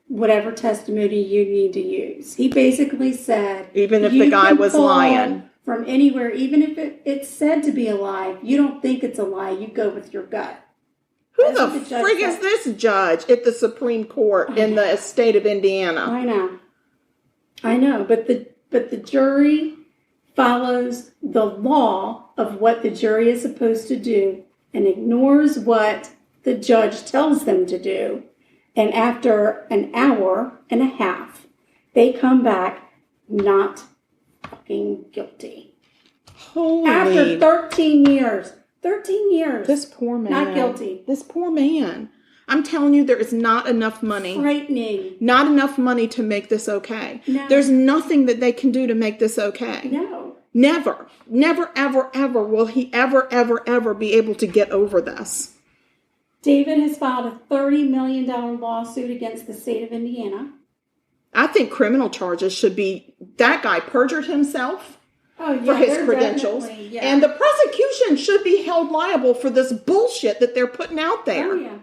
whatever testimony you need to use. He basically said, even if the guy was lying from anywhere, even if it's said to be a lie, if you don't think it's a lie, you go with your gut. Who the frig is this judge at the Supreme Court in the state of Indiana? I know, but the jury follows the law of what the jury is supposed to do and ignores what the judge tells them to do. And after an hour and a half, they come back not fucking guilty. Holy. After 13 years. 13 years. This poor man. Not guilty. This poor man. I'm telling you, there is not enough money. Frightening. Not enough money to make this okay. No. There's nothing that they can do to make this okay. No. Never, ever, ever will he ever be able to get over this. David has filed a $30 million lawsuit against the state of Indiana. I think criminal charges should be, that guy perjured himself for his credentials. Yeah. And the prosecution should be held liable for this bullshit that they're putting out there.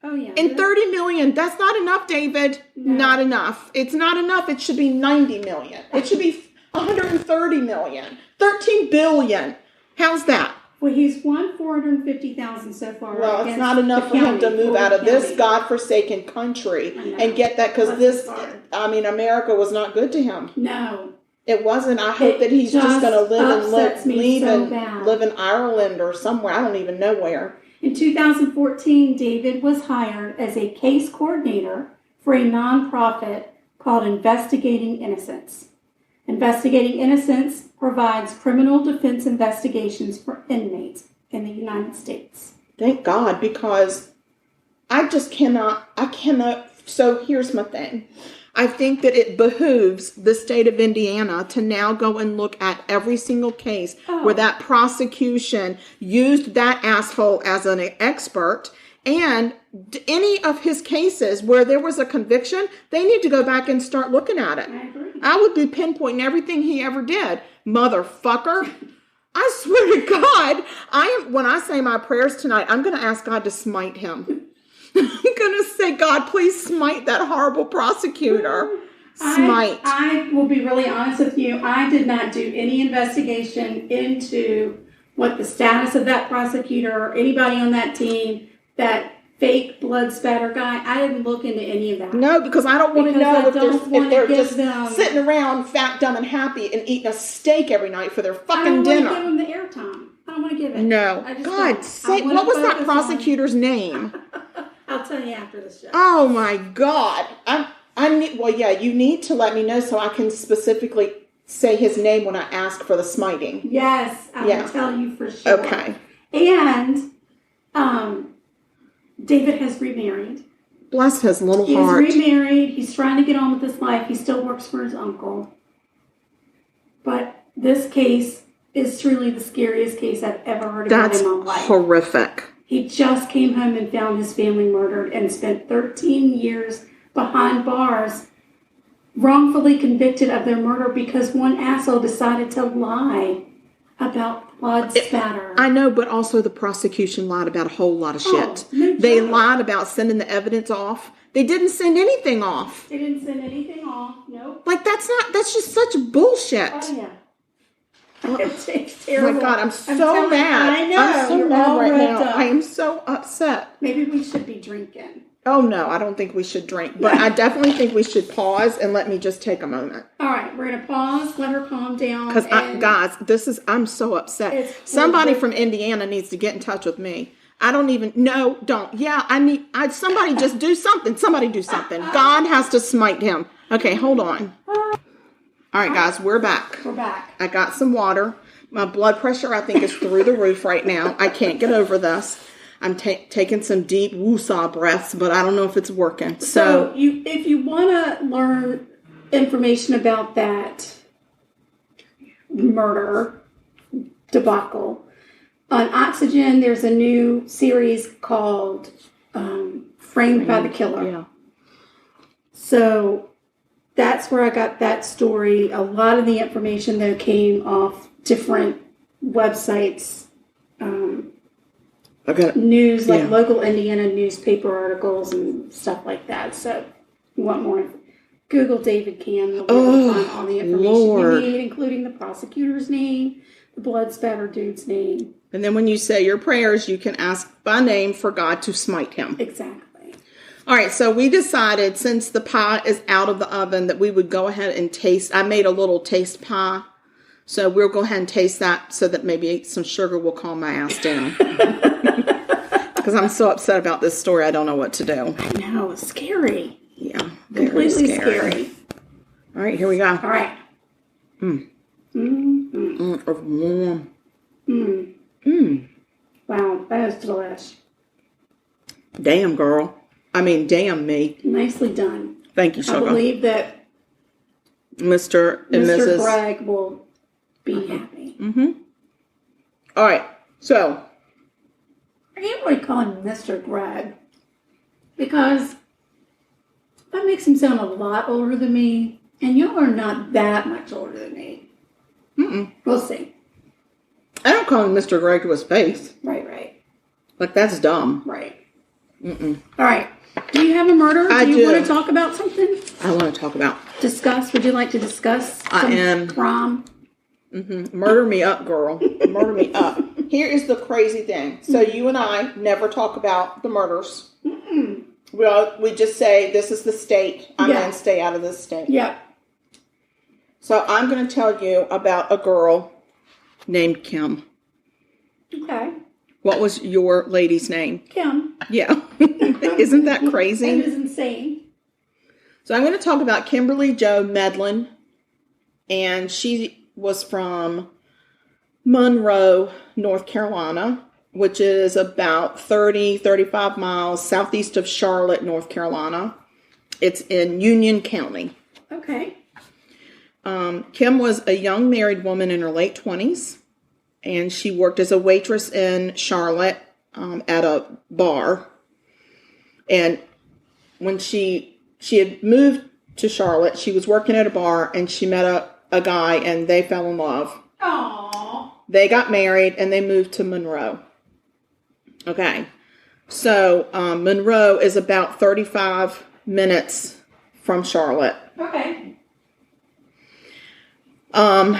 Oh, yeah. And $30 million, that's not enough, David. No. Not enough. It's not enough. It should be $90 million. It should be $130 million. $13 billion. How's that? Well, he's won $450,000 so far. Well, it's not enough for him to move out of this godforsaken country and get that, because America was not good to him. No. It wasn't. I hope that he's just going to live in Ireland or somewhere. I don't even know where. In 2014, David was hired as a case coordinator for a nonprofit called Investigating Innocence. Investigating Innocence provides criminal defense investigations for inmates in the United States. Thank God, because I cannot. So here's my thing. I think that it behooves the state of Indiana to now go and look at every single case where that prosecution used that asshole as an expert, and any of his cases where there was a conviction, they need to go back and start looking at it. I agree. I would be pinpointing everything he ever did. Motherfucker. I swear to God, when I say my prayers tonight, I'm going to ask God to smite him. I'm going to say, God, please smite that horrible prosecutor. Smite. I will be really honest with you. I did not do any investigation into what the status of that prosecutor or anybody on that team, that fake blood spatter guy. I didn't look into any of that. No, because I don't want to know if they're just them, sitting around fat, dumb, and happy and eating a steak every night for their fucking dinner. I don't want to give them the airtime. I don't want to give it. No. God sake, what was that prosecutor's name? I'll tell you after the show. Oh my God. You need to let me know so I can specifically say his name when I ask for the smiting. Yes, I will tell you for sure. Okay. And David has remarried. Bless his little heart. He's remarried. He's trying to get on with his life. He still works for his uncle. But this case is truly the scariest case I've ever heard about in my life. That's horrific. He just came home and found his family murdered and spent 13 years behind bars, wrongfully convicted of their murder because one asshole decided to lie about blood spatter. I know, but also the prosecution lied about a whole lot of shit. They lied about sending the evidence off. They didn't send anything off. They didn't send anything off. Nope. Like, that's just such bullshit. Oh, yeah. It's terrible. Oh my God, I'm so mad. I know. I'm so mad right now. I am so upset. Maybe we should be drinking. Oh, no, I don't think we should drink. But I definitely think we should pause and let me just take a moment. All right, we're going to pause, let her calm down. Because, guys, I'm so upset. Somebody from Indiana needs to get in touch with me. I don't even, no, don't. Yeah, somebody just do something. Somebody do something. God has to smite him. Okay, hold on. All right, guys, we're back. We're back. I got some water. My blood pressure, I think, is through the roof right now. I can't get over this. I'm taking some deep woo-saw breaths, but I don't know if it's working. So if you want to learn information about that murder debacle, on Oxygen, there's a new series called Framed by the Killer. Yeah. So that's where I got that story. A lot of the information, though, came off different websites news, like local Indiana newspaper articles and stuff like that. So, you want more? Google David Camm. You'll be able to find all the information you need, including the prosecutor's name, the blood spatter dude's name. And then when you say your prayers, you can ask by name for God to smite him. Exactly. All right, so we decided, since the pie is out of the oven, that we would go ahead and taste. I made a little taste pie, so we'll go ahead and taste that so that maybe some sugar will calm my ass down. Because I'm so upset about this story, I don't know what to do. I know, it's scary. Yeah, completely scary. All right, here we go. All right. Wow, that is delish. Damn, girl. I mean, damn me. Nicely done. Thank you, sugar. I believe that Mr. and Mr. Mrs. Gregg will be happy. All right, so. I can't really call him Mr. Gregg because that makes him sound a lot older than me, and y'all are not that much older than me. We'll see. I don't call him Mr. Gregg to his face. Right. Like, that's dumb. Right. All right. Do you have a murder? Do you want to talk about something? I want to talk about. Discuss? Would you like to discuss some crime? Murder me up, girl. Murder me up. Here is the crazy thing. So you and I never talk about the murders. We just say, this is the state. I'm going to stay out of this state. Yep. So I'm going to tell you about a girl named Kim. Okay. What was your lady's name? Kim. Yeah. Isn't that crazy? That is insane. So I'm going to talk about Kimberly Jo Medlin. And she was from Monroe, North Carolina, which is about 35 miles southeast of Charlotte, North Carolina. It's in Union County. Okay. Kim was a young married woman in her late 20s, and she worked as a waitress in Charlotte at a bar. And when she had moved to Charlotte, she was working at a bar, and she met a guy, and they fell in love. Aww. They got married, and they moved to Monroe. Okay. So Monroe is about 35 minutes from Charlotte. Okay. I've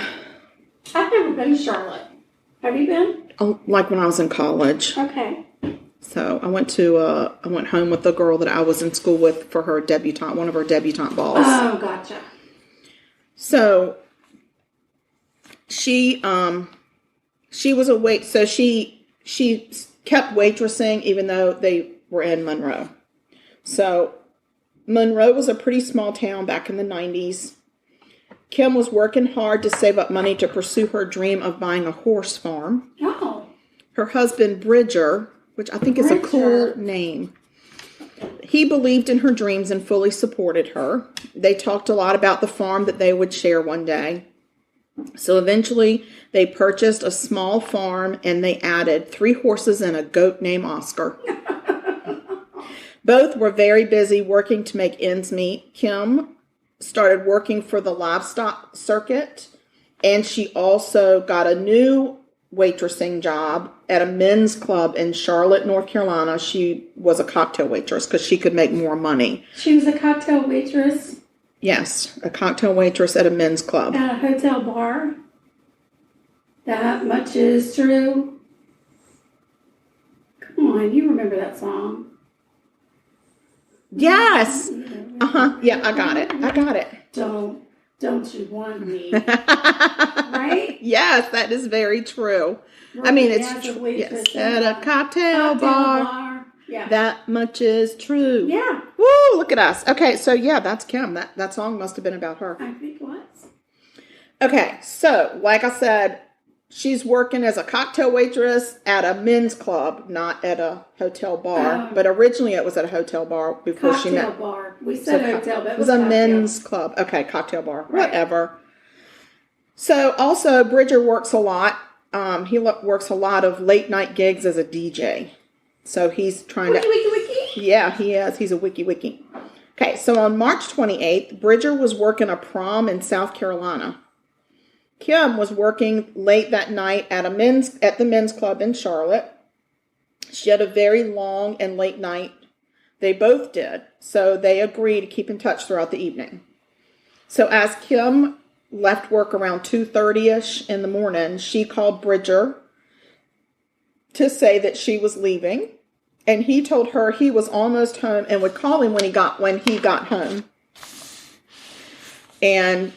never been to Charlotte. Have you been? Oh, like when I was in college. Okay. So I went home with the girl that I was in school with for her one of her debutante balls. Oh, gotcha. So she was so she kept waitressing even though they were in Monroe. So Monroe was a pretty small town back in the 90s. Kim was working hard to save up money to pursue her dream of buying a horse farm. Oh. Her husband, Bridger, which I think is a cool name, he believed in her dreams and fully supported her. They talked a lot about the farm that they would share one day. So eventually they purchased a small farm and they added 3 horses and a goat named Oscar. Both were very busy working to make ends meet. Kim started working for the livestock circuit, and she also got a new waitressing job at a men's club in Charlotte, North Carolina. She was a cocktail waitress because she could make more money. She was a cocktail waitress? Yes, a cocktail waitress at a men's club. At a hotel bar? That much is true. Come on, you remember that song. Yes. Yeah, I got it. Don't you want me? Right? Yes, that is very true. I mean, it's yes, at a cocktail bar. Yeah. That much is true. Yeah. Woo, look at us. Okay, so yeah, that's Kim. That song must have been about her. I think it was. Okay, so like I said, she's working as a cocktail waitress at a men's club, not at a hotel bar. But originally it was at a hotel bar before she met. Cocktail bar. We said hotel, but it was a men's club. Okay, cocktail bar. Right. Whatever. So also, Bridger works a lot. He works a lot of late night gigs as a DJ. So he's trying wiki. Yeah, he is. He's a wiki. Okay, so on March 28th, Bridger was working a prom in South Carolina. Kim was working late that night at the men's club in Charlotte. She had a very long and late night. They both did. So they agreed to keep in touch throughout the evening. So as Kim left work around 2:30ish in the morning, she called Bridger to say that she was leaving. And he told her he was almost home and would call him when he got home. And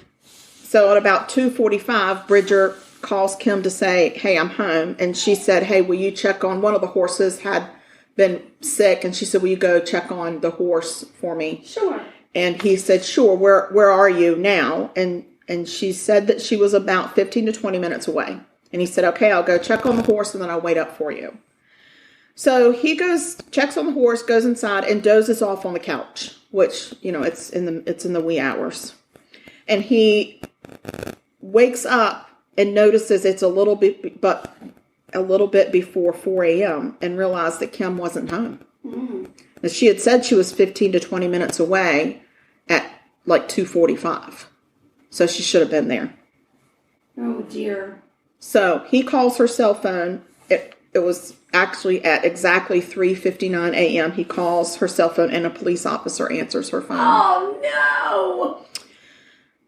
so at about 2:45, Bridger calls Kim to say, hey, I'm home. And she said, hey, will you check on one of the horses had been sick? And she said, will you go check on the horse for me? Sure. And he said, sure, where are you now? And she said that she was about 15 to 20 minutes away. And he said, okay, I'll go check on the horse and then I'll wait up for you. So he goes, checks on the horse, goes inside and dozes off on the couch, which, it's in the wee hours. And he wakes up and notices it's a little bit before 4 a.m. and realized that Kim wasn't home. Mm. Now, she had said she was 15 to 20 minutes away at like 2:45. So she should have been there. Oh, dear. So he calls her cell phone. It was actually at exactly 3:59 a.m. He calls her cell phone and a police officer answers her phone. Oh, no.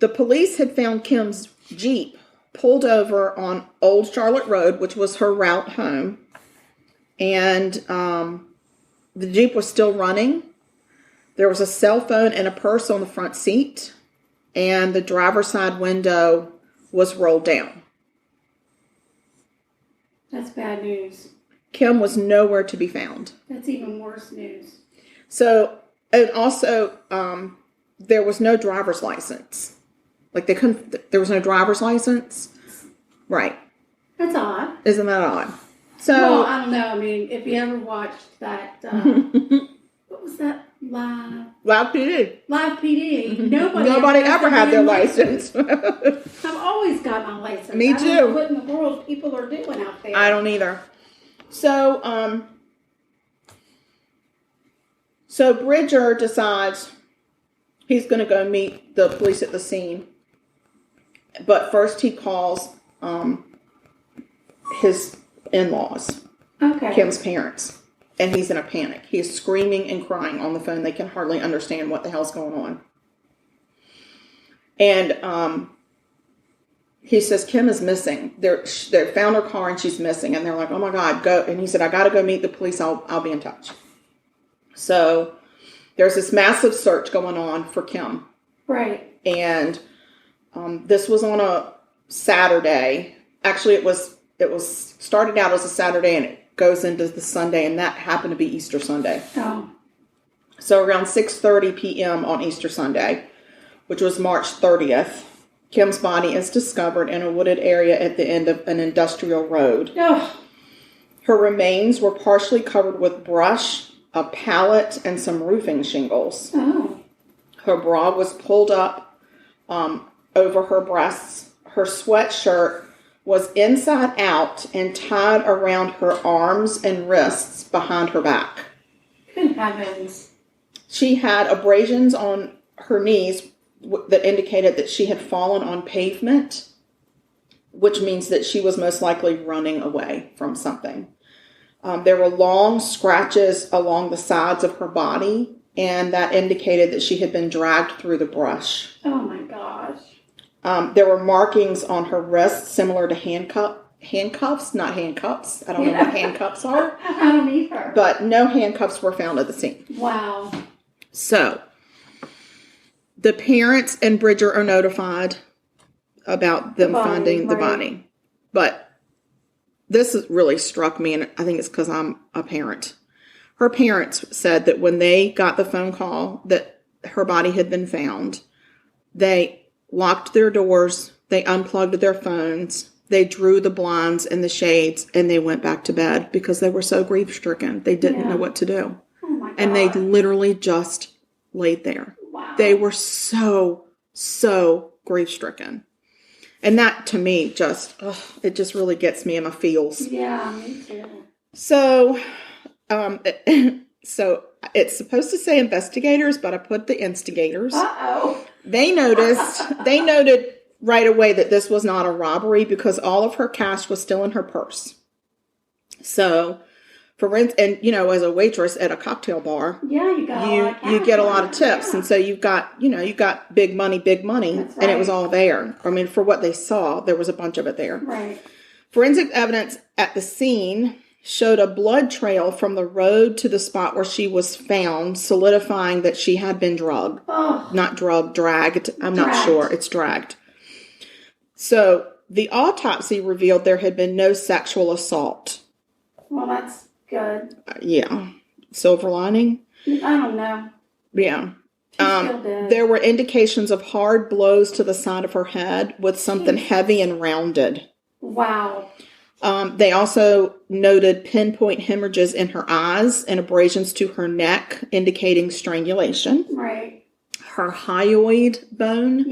The police had found Kim's Jeep pulled over on Old Charlotte Road, which was her route home. And the Jeep was still running. There was a cell phone and a purse on the front seat. And the driver's side window was rolled down. That's bad news. Kim was nowhere to be found. That's even worse news. So, and also, there was no driver's license. Like there was no driver's license. Right. That's odd. Isn't that odd? So, well, I don't know. I mean, if you ever watched that, what was that? Live PD. Live PD. Nobody ever had their license. I've always got my license. Me too. I don't know what in the world people are doing out there. I don't either. So, so Bridger decides he's going to go meet the police at the scene. But first he calls his in-laws, okay. Kim's parents, and he's in a panic. He's screaming and crying on the phone. They can hardly understand what the hell's going on. And he says, Kim is missing. They found her car and she's missing. And they're like, oh my God, go. And he said, I got to go meet the police. I'll be in touch. So there's this massive search going on for Kim. Right. And this was on a Saturday. Actually, it was started out as a Saturday and it goes into the Sunday, and that happened to be Easter Sunday. Oh. So around 6:30 p.m. on Easter Sunday, which was March 30th, Kim's body is discovered in a wooded area at the end of an industrial road. Oh. Her remains were partially covered with brush, a pallet, and some roofing shingles. Oh. Her bra was pulled up over her breasts. Her sweatshirt was inside out and tied around her arms and wrists behind her back. Good heavens. She had abrasions on her knees that indicated that she had fallen on pavement, which means that she was most likely running away from something. There were long scratches along the sides of her body, and that indicated that she had been dragged through the brush. Oh my gosh. There were markings on her wrists similar to handcuffs, not handcuffs. I don't know what handcuffs are. I don't either. But no handcuffs were found at the scene. Wow. So, the parents and Bridger are notified about them finding the body. But this really struck me, and I think it's because I'm a parent. Her parents said that when they got the phone call that her body had been found, they locked their doors, they unplugged their phones, they drew the blinds and the shades, and they went back to bed because they were so grief-stricken. They didn't know what to do. Oh my God. And they literally just laid there. Wow. They were so grief-stricken. And that, to me, it just really gets me in my feels. Yeah, me too. So, so it's supposed to say investigators, but I put the instigators. Uh-oh. They noted right away that this was not a robbery because all of her cash was still in her purse. So, for instance, and you know, as a waitress at a cocktail bar, you get a lot of tips, and so you've got big money, That's right. and it was all there. I mean, for what they saw, there was a bunch of it there. Right. Forensic evidence at the scene showed a blood trail from the road to the spot where she was found, solidifying that she had been drugged. Oh. Not drugged, dragged. I'm not sure. It's dragged. So the autopsy revealed there had been no sexual assault. Well, that's good. Yeah. Silver lining? I don't know. Yeah. She's still dead. There were indications of hard blows to the side of her head with something heavy and rounded. Wow. They also noted pinpoint hemorrhages in her eyes and abrasions to her neck, indicating strangulation. Right. Her hyoid bone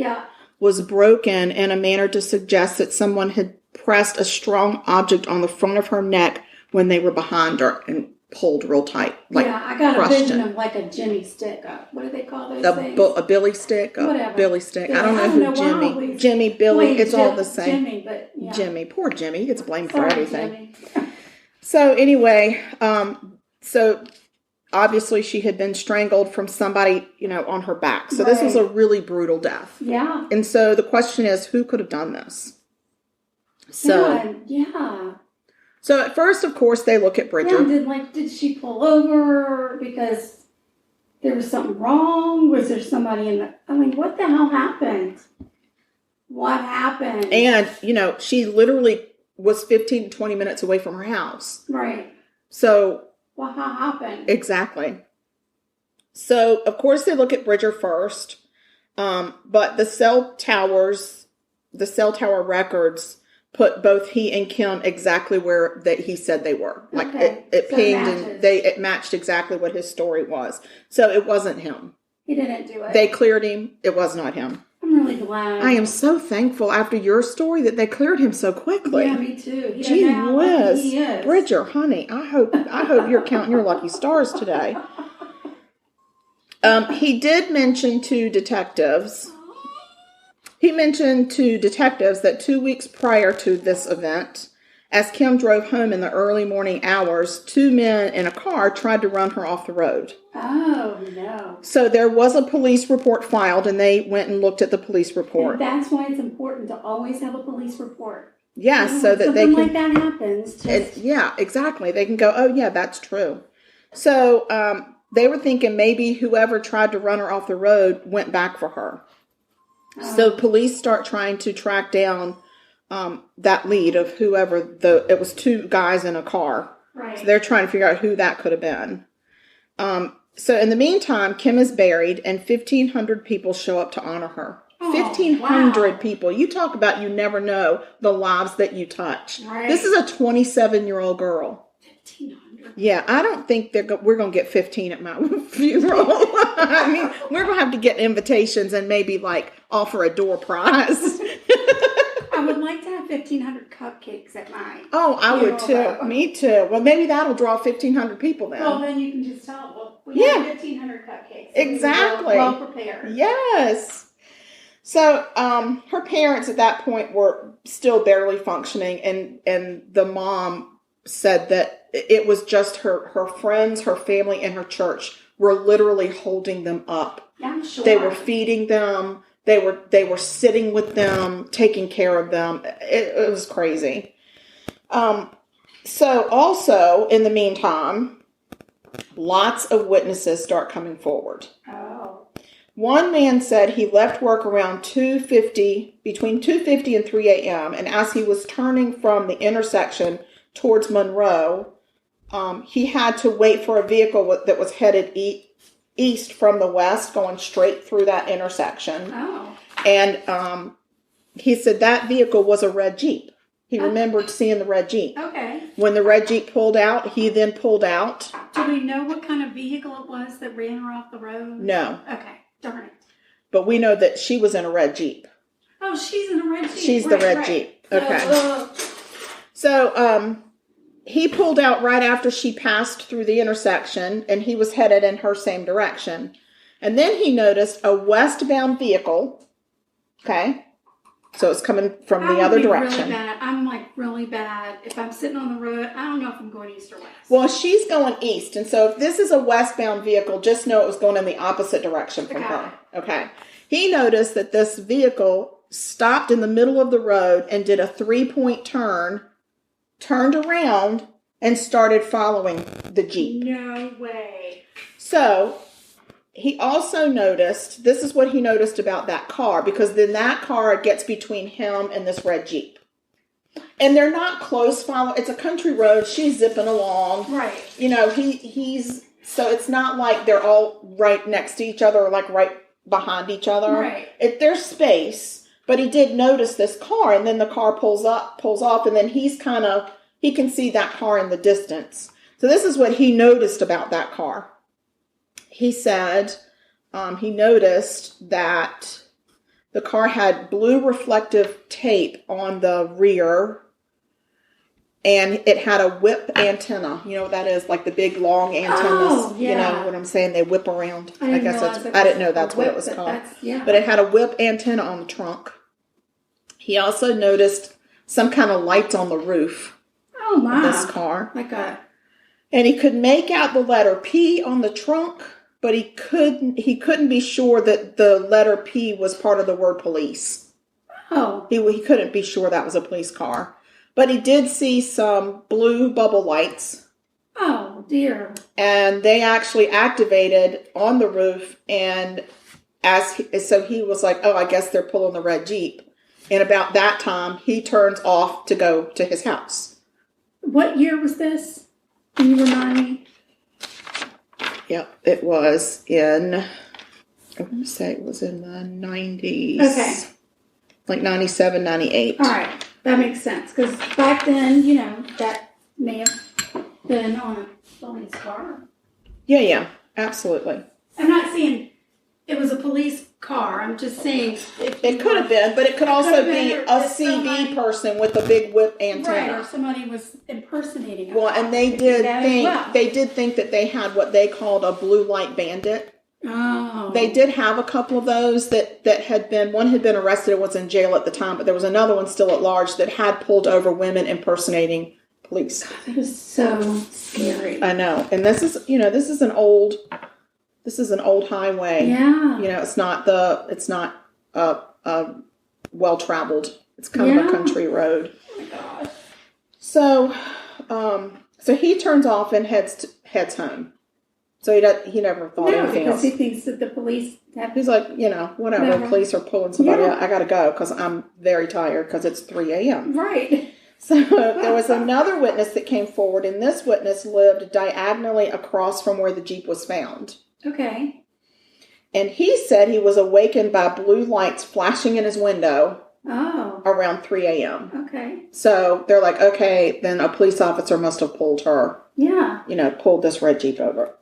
was broken in a manner to suggest that someone had pressed a strong object on the front of her neck when they were behind her and pulled real tight. I got a vision of like a Jimmy stick. What do they call those things? A Billy stick? Whatever. Billy stick. I don't know who Jimmy, Billy, it's all the same. Jimmy, but yeah. Jimmy. Poor Jimmy. He gets blamed for everything. Jimmy. So anyway, so obviously she had been strangled from somebody, on her back. So this was a really brutal death. Yeah. And so the question is, who could have done this? So, yeah. So at first, of course, they look at Bridger. Yeah, did she pull over because there was something wrong? Was there somebody what the hell happened? What happened? And, she literally was 15 to 20 minutes away from her house. Right. So. What happened? Exactly. So, of course, they look at Bridger first. But the cell tower records put both he and Kim exactly where that he said they were. It pinged and it matched exactly what his story was. So it wasn't him. He didn't do it. They cleared him. It was not him. I'm really glad. I am so thankful after your story that they cleared him so quickly. Yeah, me too. Gee whiz. Bridger, honey, I hope you're counting your lucky stars today. He did mention to detectives. He mentioned to detectives that 2 weeks prior to this event, as Kim drove home in the early morning hours, 2 men in a car tried to run her off the road. Oh, no. So there was a police report filed, and they went and looked at the police report. And that's why it's important to always have a police report. Yes, so that they can... Something like that happens. Yeah, exactly. They can go, oh, yeah, that's true. So they were thinking maybe whoever tried to run her off the road went back for her. So police start trying to track down that lead of whoever it was 2 guys in a car. Right. So they're trying to figure out who that could have been. So in the meantime, Kim is buried and 1,500 people show up to honor her. 1,500 people. You talk about you never know the lives that you touch. Right. This is a 27-year-old girl. 1,500. Yeah, I don't think we're going to get 15 at my funeral. I mean, we're going to have to get invitations and maybe offer a door prize. I would like to have 1,500 cupcakes at mine. Oh, I would too. Me too. Well, maybe that'll draw 1,500 people then. Well, then you can just tell, we have 1,500 cupcakes. Exactly. Well prepared. Yes. So, her parents at that point were still barely functioning, and the mom said that it was just her friends, her family, and her church were literally holding them up. I'm sure. They were feeding them. They were sitting with them, taking care of them. It was crazy. So also, in the meantime, lots of witnesses start coming forward. Oh. One man said he left work around between 2:50 and 3 a.m. And as he was turning from the intersection towards Monroe, he had to wait for a vehicle that was headed east from the west, going straight through that intersection. Oh. And he said that vehicle was a red Jeep. He remembered seeing the red Jeep. Okay. When the red Jeep pulled out, he then pulled out. Do we know what kind of vehicle it was that ran her off the road? No. Okay. Darn it. But we know that she was in a red Jeep. Oh, she's in a red Jeep. She's the red Jeep. Okay. So, he pulled out right after she passed through the intersection, and he was headed in her same direction. And then he noticed a westbound vehicle, okay, So it's coming from the other direction. Really bad. I'm like really bad. If I'm sitting on the road, I don't know if I'm going east or west. Well, she's going east. And so if this is a westbound vehicle, just know it was going in the opposite direction from her. Okay. He noticed that this vehicle stopped in the middle of the road and did a 3-point turn, turned around, and started following the Jeep. No way. So he also noticed, this is what he noticed about that car, because then that car gets between him and this red Jeep. And they're not close follow. It's a country road. She's zipping along. Right. You know, he's, so it's not like they're all right next to each other or like right behind each other. Right. There's space, but he did notice this car, and then the car pulls off, and then he can see that car in the distance. So this is what he noticed about that car. He said he noticed that the car had blue reflective tape on the rear, and it had a whip antenna. You know what that is? Like the big long antennas. Oh, yeah. You know what I'm saying? They whip around. I didn't know that's what it was called. Yeah. But it had a whip antenna on the trunk. He also noticed some kind of lights on the roof. Oh, my. Of this car. And he could make out the letter P on the trunk, but he couldn't be sure that the letter P was part of the word police. Oh. He couldn't be sure that was a police car. But he did see some blue bubble lights. Oh, dear. And they actually activated on the roof, and so he was like, oh, I guess they're pulling the red Jeep. And about that time, he turns off to go to his house. What year was this? Can you remind me? Yep, it was in, I want to say it was in the 90s. Okay. Like 97, 98. All right. That makes sense. Because back then, you know, that may have been on his car. Yeah, absolutely. I'm not saying it was a police car. I'm just saying. It could have been, but it could also be a CB person with a big whip antenna. Right, or somebody was impersonating him. Well, and they did think that they had what they called a blue light bandit. Oh. They did have a couple of those that had been, one had been arrested and was in jail at the time, but there was another one still at large that had pulled over women impersonating police. God, that is so scary. I know. And this is an old highway. Yeah. You know, it's not well traveled. It's kind of a country road. Oh my God. So he turns off and heads home. So he never thought anything else. He thinks that the police He's like, whatever. Police are pulling somebody out. I got to go because I'm very tired because it's 3 a.m. Right. So there was another witness that came forward, and this witness lived diagonally across from where the Jeep was found. Okay. And he said he was awakened by blue lights flashing in his window around 3 a.m. Okay. So they're like, okay, then a police officer must have pulled her. Yeah. Pulled this red Jeep over.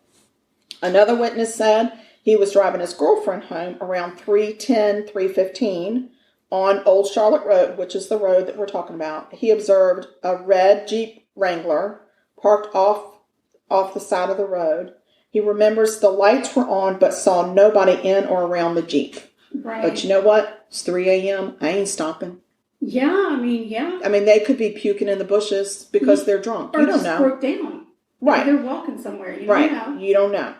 Another witness said he was driving his girlfriend home around 3:10, 3:15 on Old Charlotte Road, which is the road that we're talking about. He observed a red Jeep Wrangler parked off the side of the road. He remembers the lights were on, but saw nobody in or around the Jeep. Right. But you know what? It's 3 a.m. I ain't stopping. Yeah, I mean, they could be puking in the bushes because they're drunk. Or you don't know. Broke down. Right. They're walking somewhere. You right. don't know. You don't know.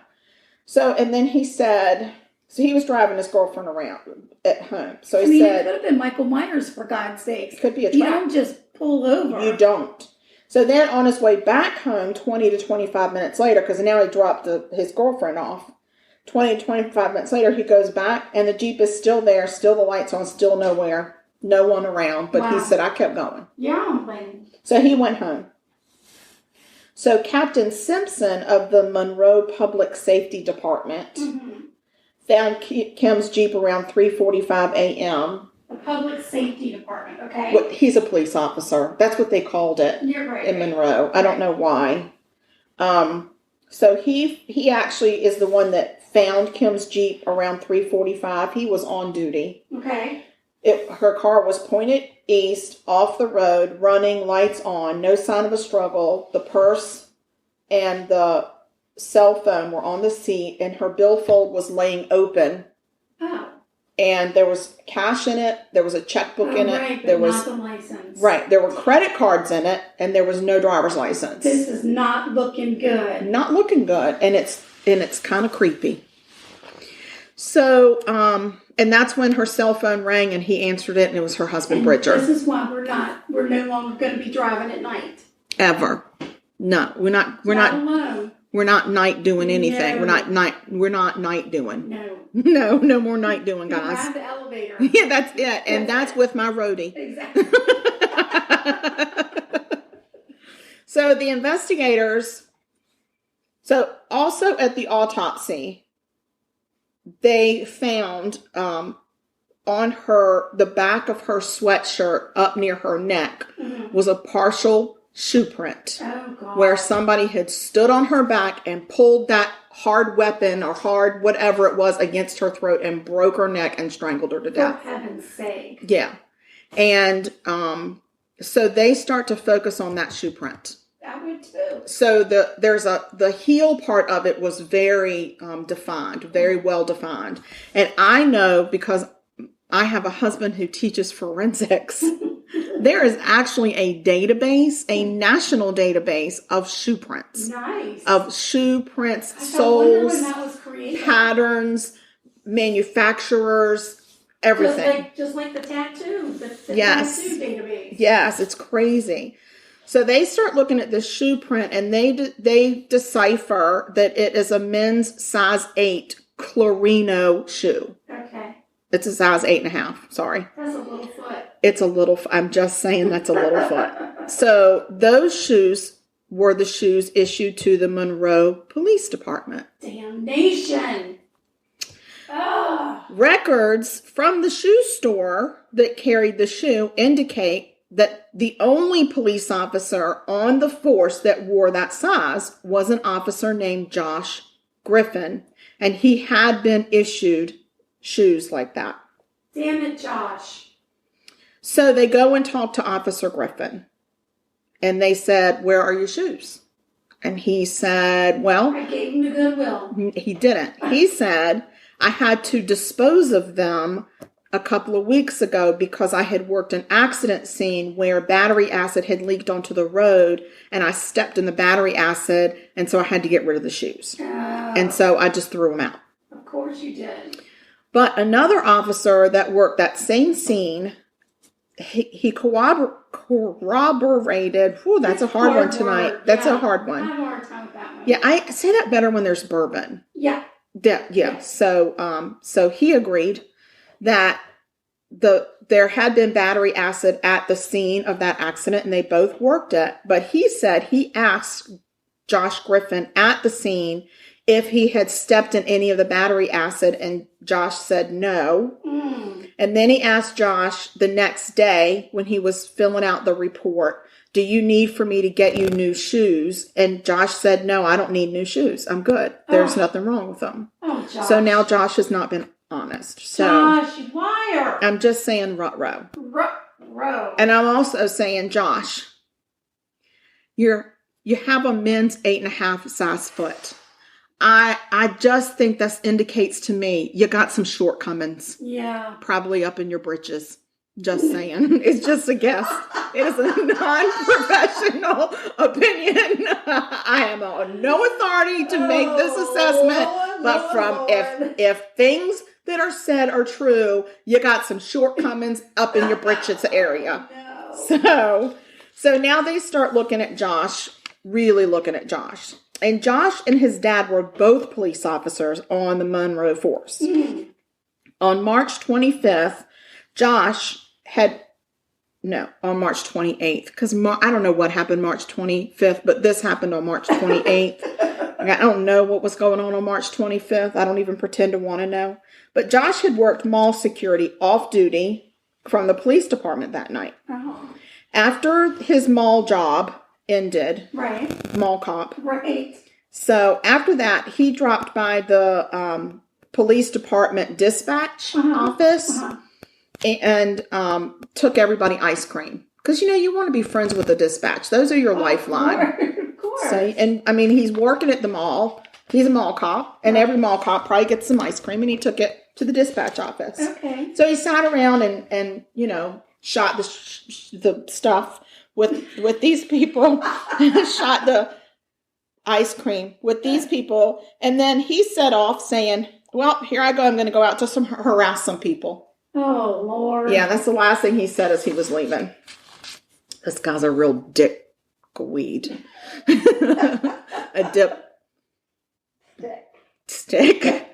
So, and then he said, so he was driving his girlfriend around at home. So he said, it could have been Michael Myers, for God's sakes. Could be a trap. You don't just pull over. You don't. So then on his way back home, 20 to 25 minutes later, because now he dropped his girlfriend off, 20 to 25 minutes later, he goes back, and the Jeep is still there, still the lights on, still nowhere, no one around. But he said, I kept going. Yeah, I'm playing. So he went home. So Captain Simpson of the Monroe Public Safety Department found Kim's Jeep around 3:45 a.m. The Public Safety Department, okay. Well, he's a police officer. That's what they called it. You're right. In Monroe. I don't know why. So he actually is the one that found Kim's Jeep around 3:45. He was on duty. Okay. Her car was pointed east, off the road, running, lights on, no sign of a struggle. The purse and the cell phone were on the seat, and her billfold was laying open. Oh. And there was cash in it. There was a checkbook in it. Right, there but was not the license. Right. There were credit cards in it, and there was no driver's license. This is not looking good. Not looking good, and it's kind of creepy. So, and that's when her cell phone rang, and he answered it, and it was her husband, Bridger. This is why we're no longer going to be driving at night. Ever. No, we're not alone. We're not night doing anything. No. We're not night doing. No. No more night doing, guys. Grab the elevator. Yeah, that's it. And that's with my roadie. Exactly. So the investigators, also at the autopsy, they found on the back of her sweatshirt up near her neck was a partial shoe print. Oh, God. Where somebody had stood on her back and pulled that hard weapon or hard whatever it was against her throat and broke her neck and strangled her to death. For heaven's sake. Yeah. And so they start to focus on that shoe print. I would too. So the heel part of it was very defined, very well defined. And I know because I have a husband who teaches forensics. There is actually a database, a national database of shoe prints. Nice. Of shoe prints, soles, when that was created. patterns, manufacturers, everything. Just like the tattoo. The Yes. tattoo database. Yes, it's crazy. So they start looking at this shoe print and they decipher that it is a men's size 8 Clarino shoe. Okay. It's a size 8.5. Sorry. That's a little foot. It's a little, I'm just saying that's a little foot. So those shoes were the shoes issued to the Monroe Police Department. Damnation. Ugh. Records from the shoe store that carried the shoe indicate that the only police officer on the force that wore that size was an officer named Josh Griffin, and he had been issued shoes like that. Damn it, Josh. So they go and talk to Officer Griffin, and they said, "Where are your shoes?" And he said, "Well," I gave him the goodwill. He didn't. He said, "I had to dispose of them a couple of weeks ago because I had worked an accident scene where battery acid had leaked onto the road, and I stepped in the battery acid, and so I had to get rid of the shoes. And so I just threw them out." Of course you did. But another officer that worked that same scene, he corroborated. Whew, that's a hard one tonight. That's a hard one. I have a hard time with that one. Yeah, I say that better when there's bourbon. Yeah. Yeah. So he agreed that there had been battery acid at the scene of that accident, and they both worked it. But he said he asked Josh Griffin at the scene if he had stepped in any of the battery acid, and Josh said no. And then he asked Josh the next day when he was filling out the report, "Do you need for me to get you new shoes?" And Josh said, "No, I don't need new shoes. I'm good. There's nothing wrong with them." Oh, Josh. So now Josh has not been honest. So Josh, you liar. I'm just saying ruh-roh. Ruh-roh. And I'm also saying, Josh, you have a men's 8.5 size foot. I just think that indicates to me you got some shortcomings. Yeah. Probably up in your britches. Just saying. It's just a guess. It is a non-professional opinion. I am on no authority to make this assessment. But from if things that are said are true, you got some shortcomings up in your britches area. No. So now they start looking at Josh, really looking at Josh. And Josh and his dad were both police officers on the Monroe force. On March 25th, on March 28th, because I don't know what happened March 25th, but this happened on March 28th. I don't know what was going on March 25th. I don't even pretend to want to know. But Josh had worked mall security off duty from the police department that night. Oh. After his mall job ended, Right. Mall cop. Right. So after that, he dropped by the police department dispatch office and took everybody ice cream. Because, you want to be friends with the dispatch. Those are your lifeline. Of course. So, and he's working at the mall. He's a mall cop, and every mall cop probably gets some ice cream, and he took it to the dispatch office. Okay. So he sat around and you know, shot the stuff with these people, shot the ice cream with these people, and then he set off saying, well, here I go. I'm going to go out to harass some people. Oh, Lord. Yeah, that's the last thing he said as he was leaving. This guy's a real dickweed. A dip stick.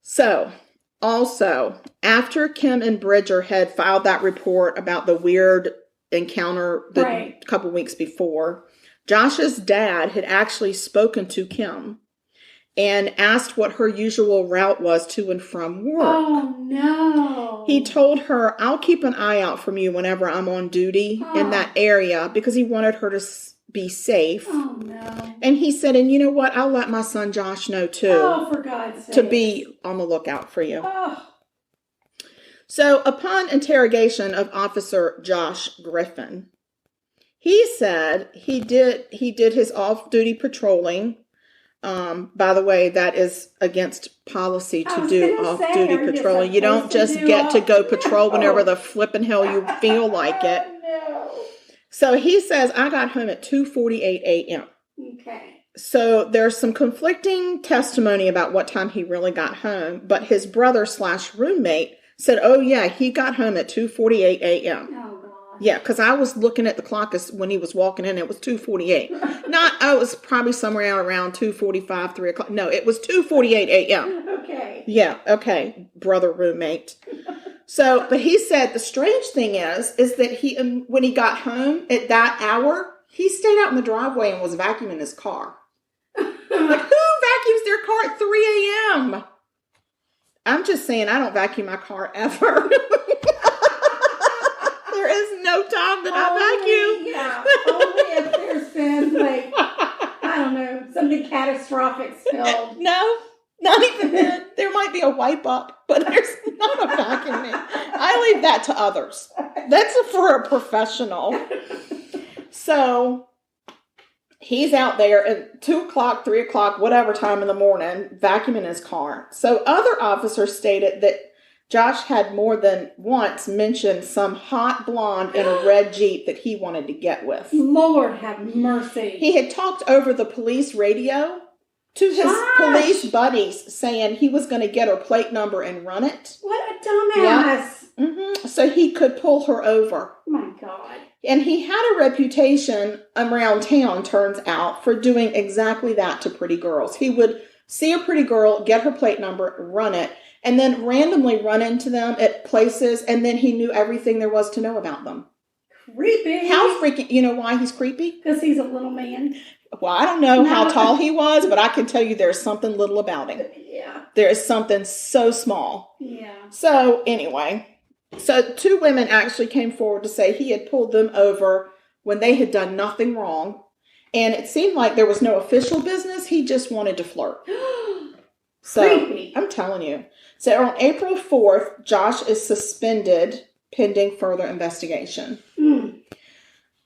So, also, after Kim and Bridger had filed that report about the weird encounter a couple weeks before, Josh's dad had actually spoken to Kim and asked what her usual route was to and from work. Oh, no. He told her, I'll keep an eye out from you whenever I'm on duty in that area, because he wanted her to be safe. Oh, no. And he said, and you know what? I'll let my son Josh know too. Oh, for God's sake. To be on the lookout for you. Oh. So upon interrogation of Officer Josh Griffin, he said he did his off-duty patrolling. By the way, that is against policy to do off-duty patrolling. You don't just get to go patrol whenever the flippin' hell you feel like it. No. So he says, I got home at 2:48 a.m. Okay. So there's some conflicting testimony about what time he really got home, but his brother/roommate said, oh yeah, he got home at 2:48 a.m. Oh, God. Yeah, because I was looking at the clock when he was walking in. It was 2:48. It was probably somewhere around 2:45, 3 o'clock. No, it was 2:48 a.m. Okay. Yeah, okay, brother roommate. So, but he said the strange thing is that when he got home at that hour, he stayed out in the driveway and was vacuuming his car. Like, who vacuums their car at 3 a.m.? I'm just saying, I don't vacuum my car ever. There is no time that I vacuum. Yeah, only if there's been, like, I don't know, something catastrophic spilled. No, not even then. There might be a wipe up, but there's not a vacuuming. I leave that to others. That's for a professional. So he's out there at 2 o'clock, 3 o'clock, whatever time in the morning, vacuuming his car. So other officers stated that Josh had more than once mentioned some hot blonde in a red Jeep that he wanted to get with. Lord have mercy. He had talked over the police radio to his police buddies saying he was going to get her plate number and run it. What a dumbass. Yeah. So he could pull her over. Oh, my God. And he had a reputation around town, turns out, for doing exactly that to pretty girls. He would see a pretty girl, get her plate number, run it, and then randomly run into them at places, and then he knew everything there was to know about them. Creepy. How freaking, you know why he's creepy? Because he's a little man. Well, I don't know how tall he was, but I can tell you there's something little about him. Yeah. There is something so small. Yeah. So anyway, so 2 women actually came forward to say he had pulled them over when they had done nothing wrong. And it seemed like there was no official business. He just wanted to flirt. So, creepy. I'm telling you. So on April 4th, Josh is suspended pending further investigation.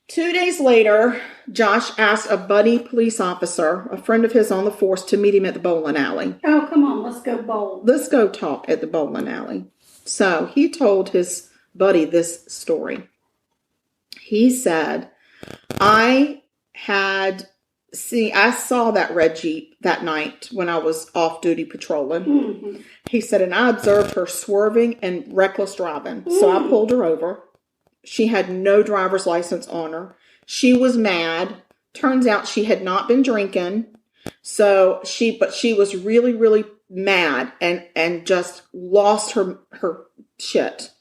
2 days later, Josh asked a buddy police officer, a friend of his on the force, to meet him at the bowling alley. Oh, come on. Let's go bowl. Let's go talk at the bowling alley. So he told his buddy this story. He said, I saw that red Jeep that night when I was off-duty patrolling. Mm-hmm. He said, and I observed her swerving and reckless driving. So I pulled her over. She had no driver's license on her. She was mad. Turns out she had not been drinking. But she was really, really mad and just lost her shit.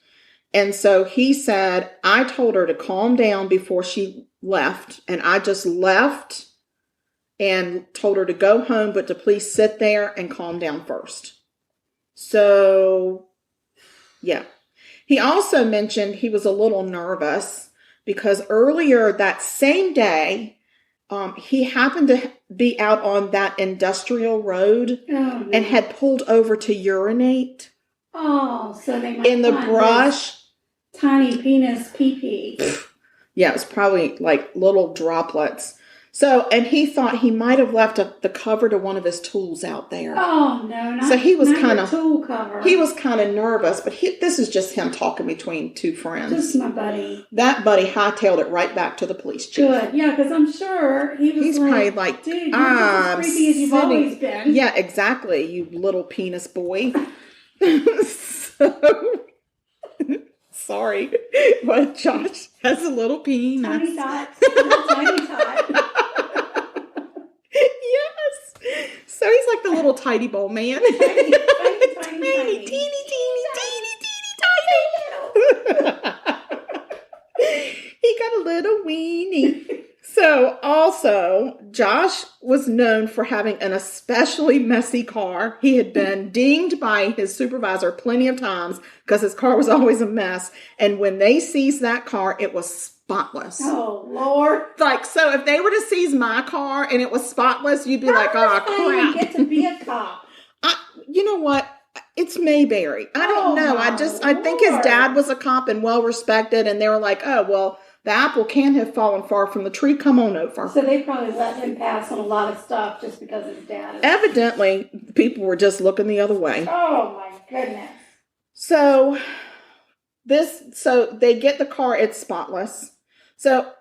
And so he said, I told her to calm down before she left. And I just left and told her to go home, but to please sit there and calm down first. So, yeah. He also mentioned he was a little nervous because earlier that same day, he happened to be out on that industrial road and had pulled over to urinate. Oh, so they might in the brush. Tiny penis pee-pee. Yeah, it was probably like little droplets. So, and he thought he might have left the cover to one of his tools out there. Oh no! Not, so he was kind of tool cover. He was kind of nervous, but this is just him talking between two friends. Just my buddy. That buddy hightailed it right back to the police chief. Good, yeah, because I'm sure he's probably like, dude, you're just as creepy as you've always been. Yeah, exactly. You little penis boy. Sorry, but Josh has a little penis. Tiny tot. Tiny tot. Yes. So he's like the little tidy bowl man. Tiny, teeny. He got a little weenie. So also, Josh was known for having an especially messy car. He had been dinged by his supervisor plenty of times because his car was always a mess. And when they seized that car, it was spotless. Oh, Lord. Like, so if they were to seize my car and it was spotless, you'd be like, oh, crap. You get to be a cop. You know what? It's Mayberry. I don't know. I think his dad was a cop and well respected. And they were like, oh, well, the apple can have fallen far from the tree. Come on over. So they probably let him pass on a lot of stuff just because his dad. Evidently, people were just looking the other way. Oh my goodness. So they get the car. It's spotless. So,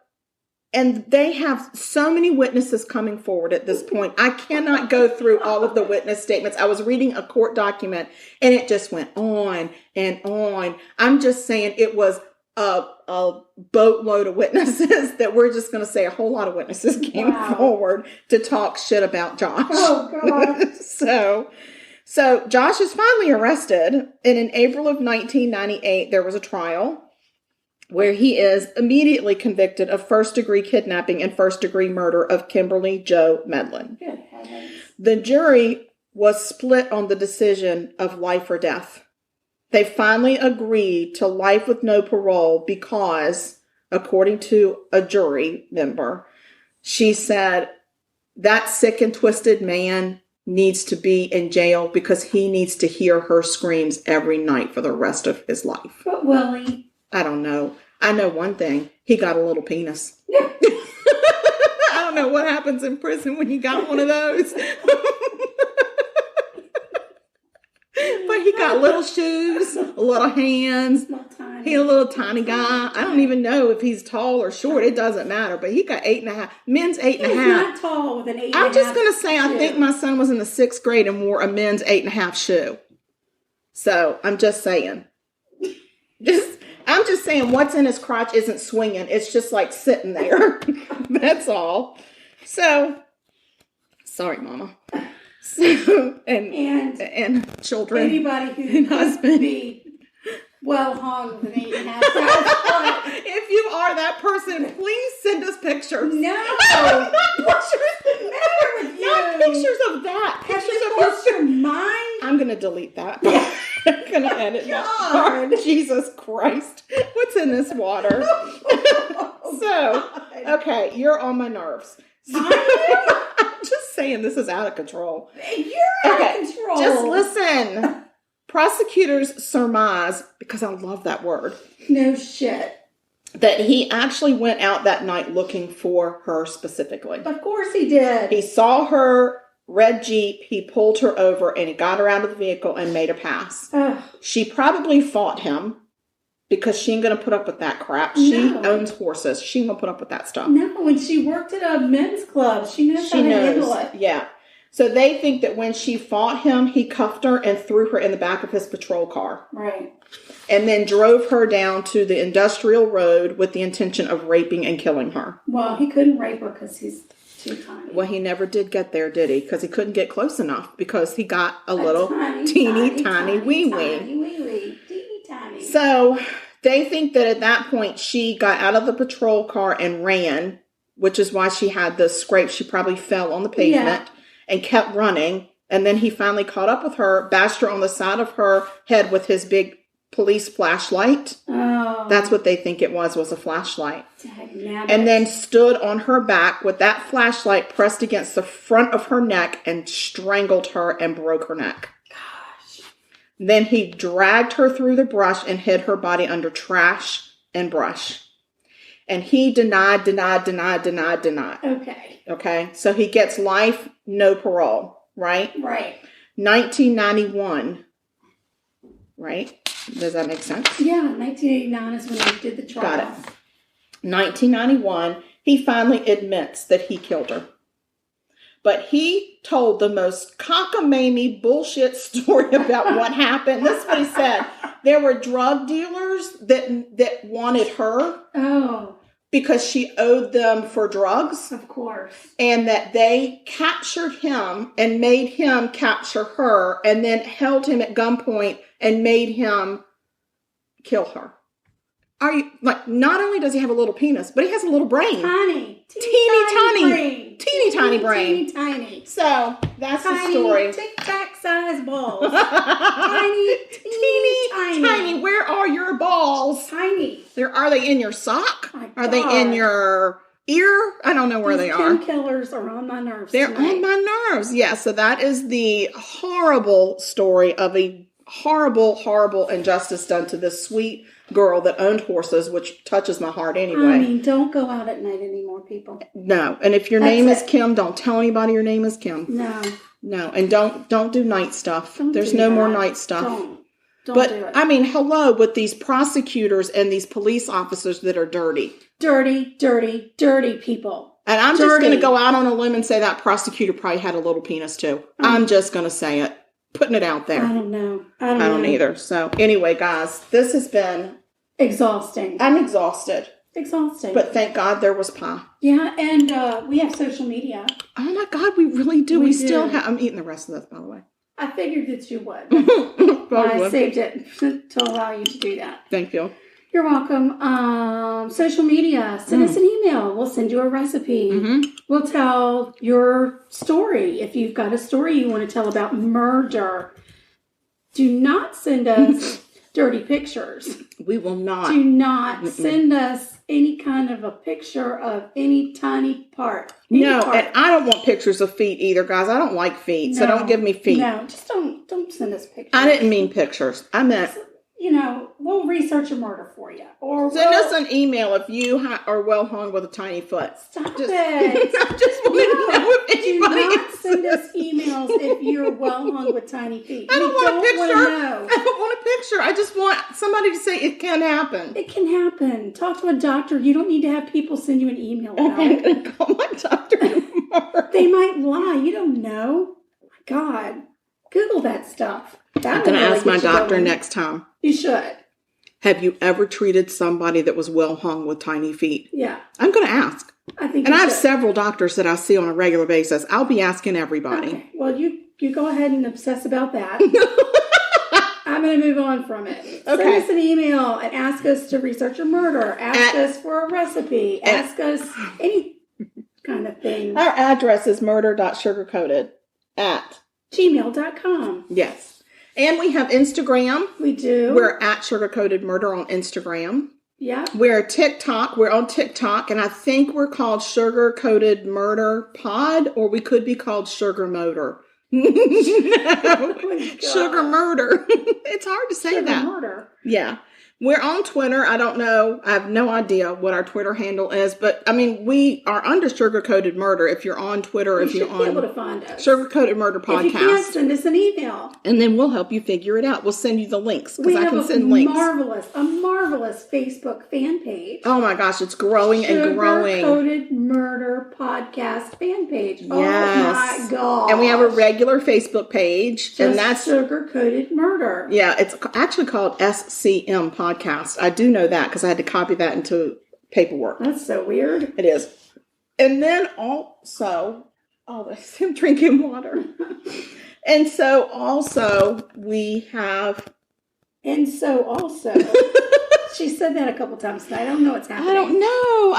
and they have so many witnesses coming forward at this point. I cannot go through all of the witness statements. I was reading a court document and it just went on and on. I'm just saying it was a boatload of witnesses that we're just going to say a whole lot of witnesses came forward to talk shit about Josh. Oh, God. So Josh is finally arrested. And in April of 1998, there was a trial where he is immediately convicted of first-degree kidnapping and first-degree murder of Kimberly Jo Medlin. Good heavens. The jury was split on the decision of life or death. They finally agreed to life with no parole because, according to a jury member, she said, that sick and twisted man needs to be in jail because he needs to hear her screams every night for the rest of his life. But Willie? I don't know. I know one thing. He got a little penis. I don't know what happens in prison when you got one of those. But he got little shoes, little hands. He's a little tiny guy. I don't even know if he's tall or short. It doesn't matter. But he got 8.5. Men's 8.5. He's not tall with an 8.5. I'm just going to say, I think my son was in the 6th grade and wore a men's 8.5 shoe. So I'm just saying. I'm just saying what's in his crotch isn't swinging. It's just like sitting there. That's all. So, sorry, Mama. So, and children. Anybody who could be well hung with an 8.5. If you are that person, please send us pictures. No. What's the matter with you? Not pictures of that. Pictures of your mind. I'm going to delete that. I'm going to edit that. Jesus Christ. What's in this water? Okay, you're on my nerves. I'm just saying this is out of control. You're out of control. Just listen. Prosecutors surmise, because I love that word. No shit. That he actually went out that night looking for her specifically. Of course he did. He saw her red Jeep. He pulled her over and he got her out of the vehicle and made a pass. Ugh. She probably fought him because she ain't going to put up with that crap. She owns horses. She ain't going to put up with that stuff. No, and she worked at a men's club. She knows how to handle it. Yeah. So they think that when she fought him, he cuffed her and threw her in the back of his patrol car. Right. And then drove her down to the industrial road with the intention of raping and killing her. Well, he couldn't rape her because he's too tiny. Well, he never did get there, did he? Because he couldn't get close enough because he got a little teeny tiny wee-wee. Teeny. So they think that at that point she got out of the patrol car and ran, which is why she had the scrape. She probably fell on the pavement and kept running. And then he finally caught up with her, bashed her on the side of her head with his big police flashlight. Oh. That's what they think it was a flashlight. And then stood on her back with that flashlight pressed against the front of her neck and strangled her and broke her neck. Gosh. Then he dragged her through the brush and hid her body under trash and brush. And he denied. Okay. Okay. So he gets life, no parole, right? Right. 1991, right? Does that make sense? Yeah, 1989 is when they did the trial. Got it. 1991, he finally admits that he killed her. But he told the most cockamamie bullshit story about what happened. This is what he said. There were drug dealers that wanted her. Oh. Because she owed them for drugs. Of course. And that they captured him and made him capture her and then held him at gunpoint and made him kill her. Are you, like, not only does he have a little penis, but he has a little brain. Teeny tiny brain. So, that's the story. Tic-tac size balls. Tiny. Where are your balls? Tiny. Are they in your sock? My Are they in your ear? I don't know where they are. These killers are on my nerves. They're on my nerves. Yeah, so that is the horrible story of a horrible injustice done to this sweet girl that owned horses, which touches my heart anyway. I mean, don't go out at night anymore, people. No, and if your name is Kim, don't tell anybody your name is Kim. No, and don't do night stuff. There's no more night stuff. Don't but do it. I mean, hello, with these prosecutors and these police officers that are dirty people. And I'm just going to go out on a limb and say that prosecutor probably had a little penis too. I'm just going to say it. Putting it out there. I don't know. I don't either. So anyway, guys, this has been exhausting. I'm exhausted. Exhausting. But thank God there was pie. Yeah, and we have social media. Oh my God, we really do. We still have. I'm eating the rest of this, by the way. I figured that you would. I saved it to allow you to do that. Thank you. You're welcome. Social media. Send us an email. We'll send you a recipe. We'll tell your story. If you've got a story you want to tell about murder, do not send us dirty pictures. We will not. Do not send us any kind of a picture of any tiny part. And I don't want pictures of feet either, guys. I don't like feet, so don't give me feet. No, just don't send us pictures. I didn't mean pictures. I meant... we'll research a murder for you. Or send us an email if you are well hung with a tiny foot. Stop it. I just want to know if anybody do not send us emails if you're well hung with tiny feet. I don't want a picture. I don't want a picture. I just want somebody to say it can happen. It can happen. Talk to a doctor. You don't need to have people send you an email about I'm going to call my doctor tomorrow. They might lie. You don't know. My God. Google that stuff. I'm going to ask my doctor next time. You should. Have you ever treated somebody that was well hung with tiny feet? Yeah. I'm going to ask. I think and I have several doctors that I see on a regular basis. I'll be asking everybody. Okay. Well, you go ahead and obsess about that. I'm going to move on from it. Okay. Send us an email and ask us to research a murder. Ask us for a recipe. Ask us any kind of thing. Our address is murder.sugarcoated@gmail.com. Yes. And we have Instagram. We do. We're at Sugarcoated Murder on Instagram. Yeah. We're TikTok. We're on TikTok, and I think we're called Sugar Coated Murder Pod, or we could be called Sugar Motor. No. Sugar Murder. It's hard to say Sugar that. Murder. Yeah. We're on Twitter. I don't know. I have no idea what our Twitter handle is, but I mean, we are under Sugar Coated Murder. If you're on Twitter, if you're on, be able to find us. Sugar Coated Murder Podcast. If you can't, send us an email, and then we'll help you figure it out. We'll send you the links because I can send links. A links. marvelous Facebook fan page. Oh my gosh, it's growing and growing. Sugar Coated Murder Podcast fan page. Yes. Oh my god! And we have a regular Facebook page, and that's Sugar Coated Murder. Yeah, it's actually called SCM Podcast. I do know that because I had to copy that into paperwork. That's so weird. It is. And then also, I'm drinking water. And so also we have. And so also. She said that a couple times today. I don't know what's happening. I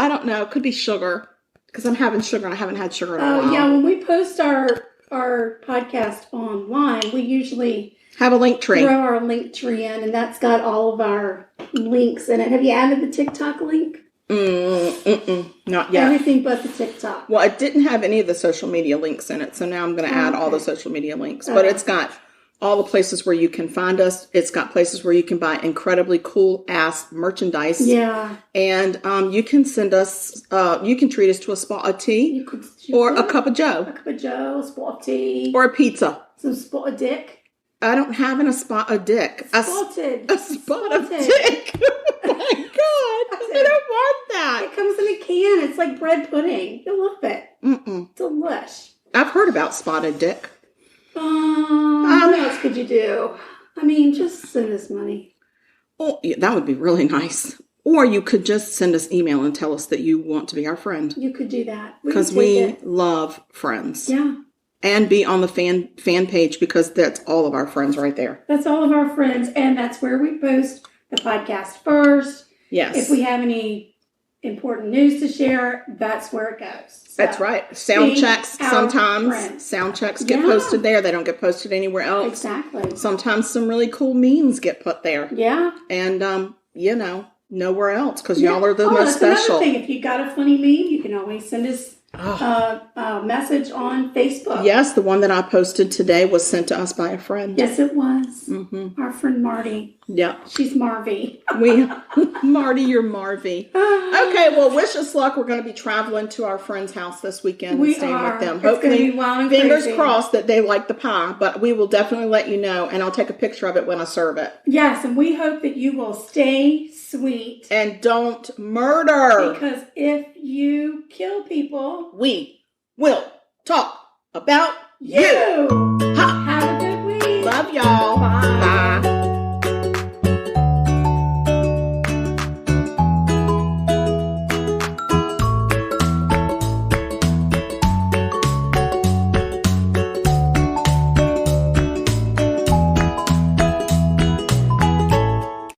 don't know. It could be sugar because I'm having sugar and I haven't had sugar in a while. Oh, yeah. When we post our podcast online, we usually have a link tree. Throw our link tree in, and that's got all of our links in it. Have you added the TikTok link? Not yet. Everything but the TikTok. Well, it didn't have any of the social media links in it, so now I'm going to add all the social media links. But it's got all the places where you can find us. It's got places where you can buy incredibly cool ass merchandise. Yeah. And you can send us, you can treat us to a spot tea or a cup of joe. A cup of joe, a spot of tea. Or a pizza. Some spot of dick. I don't have a spot of dick. Spotted. A spot of dick. Oh my God. I don't want that. It comes in a can. It's like bread pudding. You'll love it. Delish. I've heard about spotted dick. What else could you do? I mean, just send us money. Oh, yeah, that would be really nice. Or you could just send us email and tell us that you want to be our friend. You could do that. Because we love friends. Yeah. And be on the fan page because that's all of our friends right there. That's all of our friends. And that's where we post the podcast first. Yes. If we have any important news to share, that's where it goes. So, that's right. Sound checks sometimes. Friends. Sound checks get posted there. They don't get posted anywhere else. Exactly. Sometimes some really cool memes get put there. Yeah. And, nowhere else because y'all are the most special. Another thing. If you got a funny meme, you can always send us a message on Facebook. Yes, the one that I posted today was sent to us by a friend. Yes, it was. Our friend Marty. Yep. She's Marvy. Marty, you're Marvy. Okay, well, wish us luck. We're going to be traveling to our friend's house this weekend and staying with them. Hopefully, fingers crossed that they like the pie, but we will definitely let you know, and I'll take a picture of it when I serve it. Yes, and we hope that you will stay sweet. And don't murder. Because if you kill people, we will talk about you.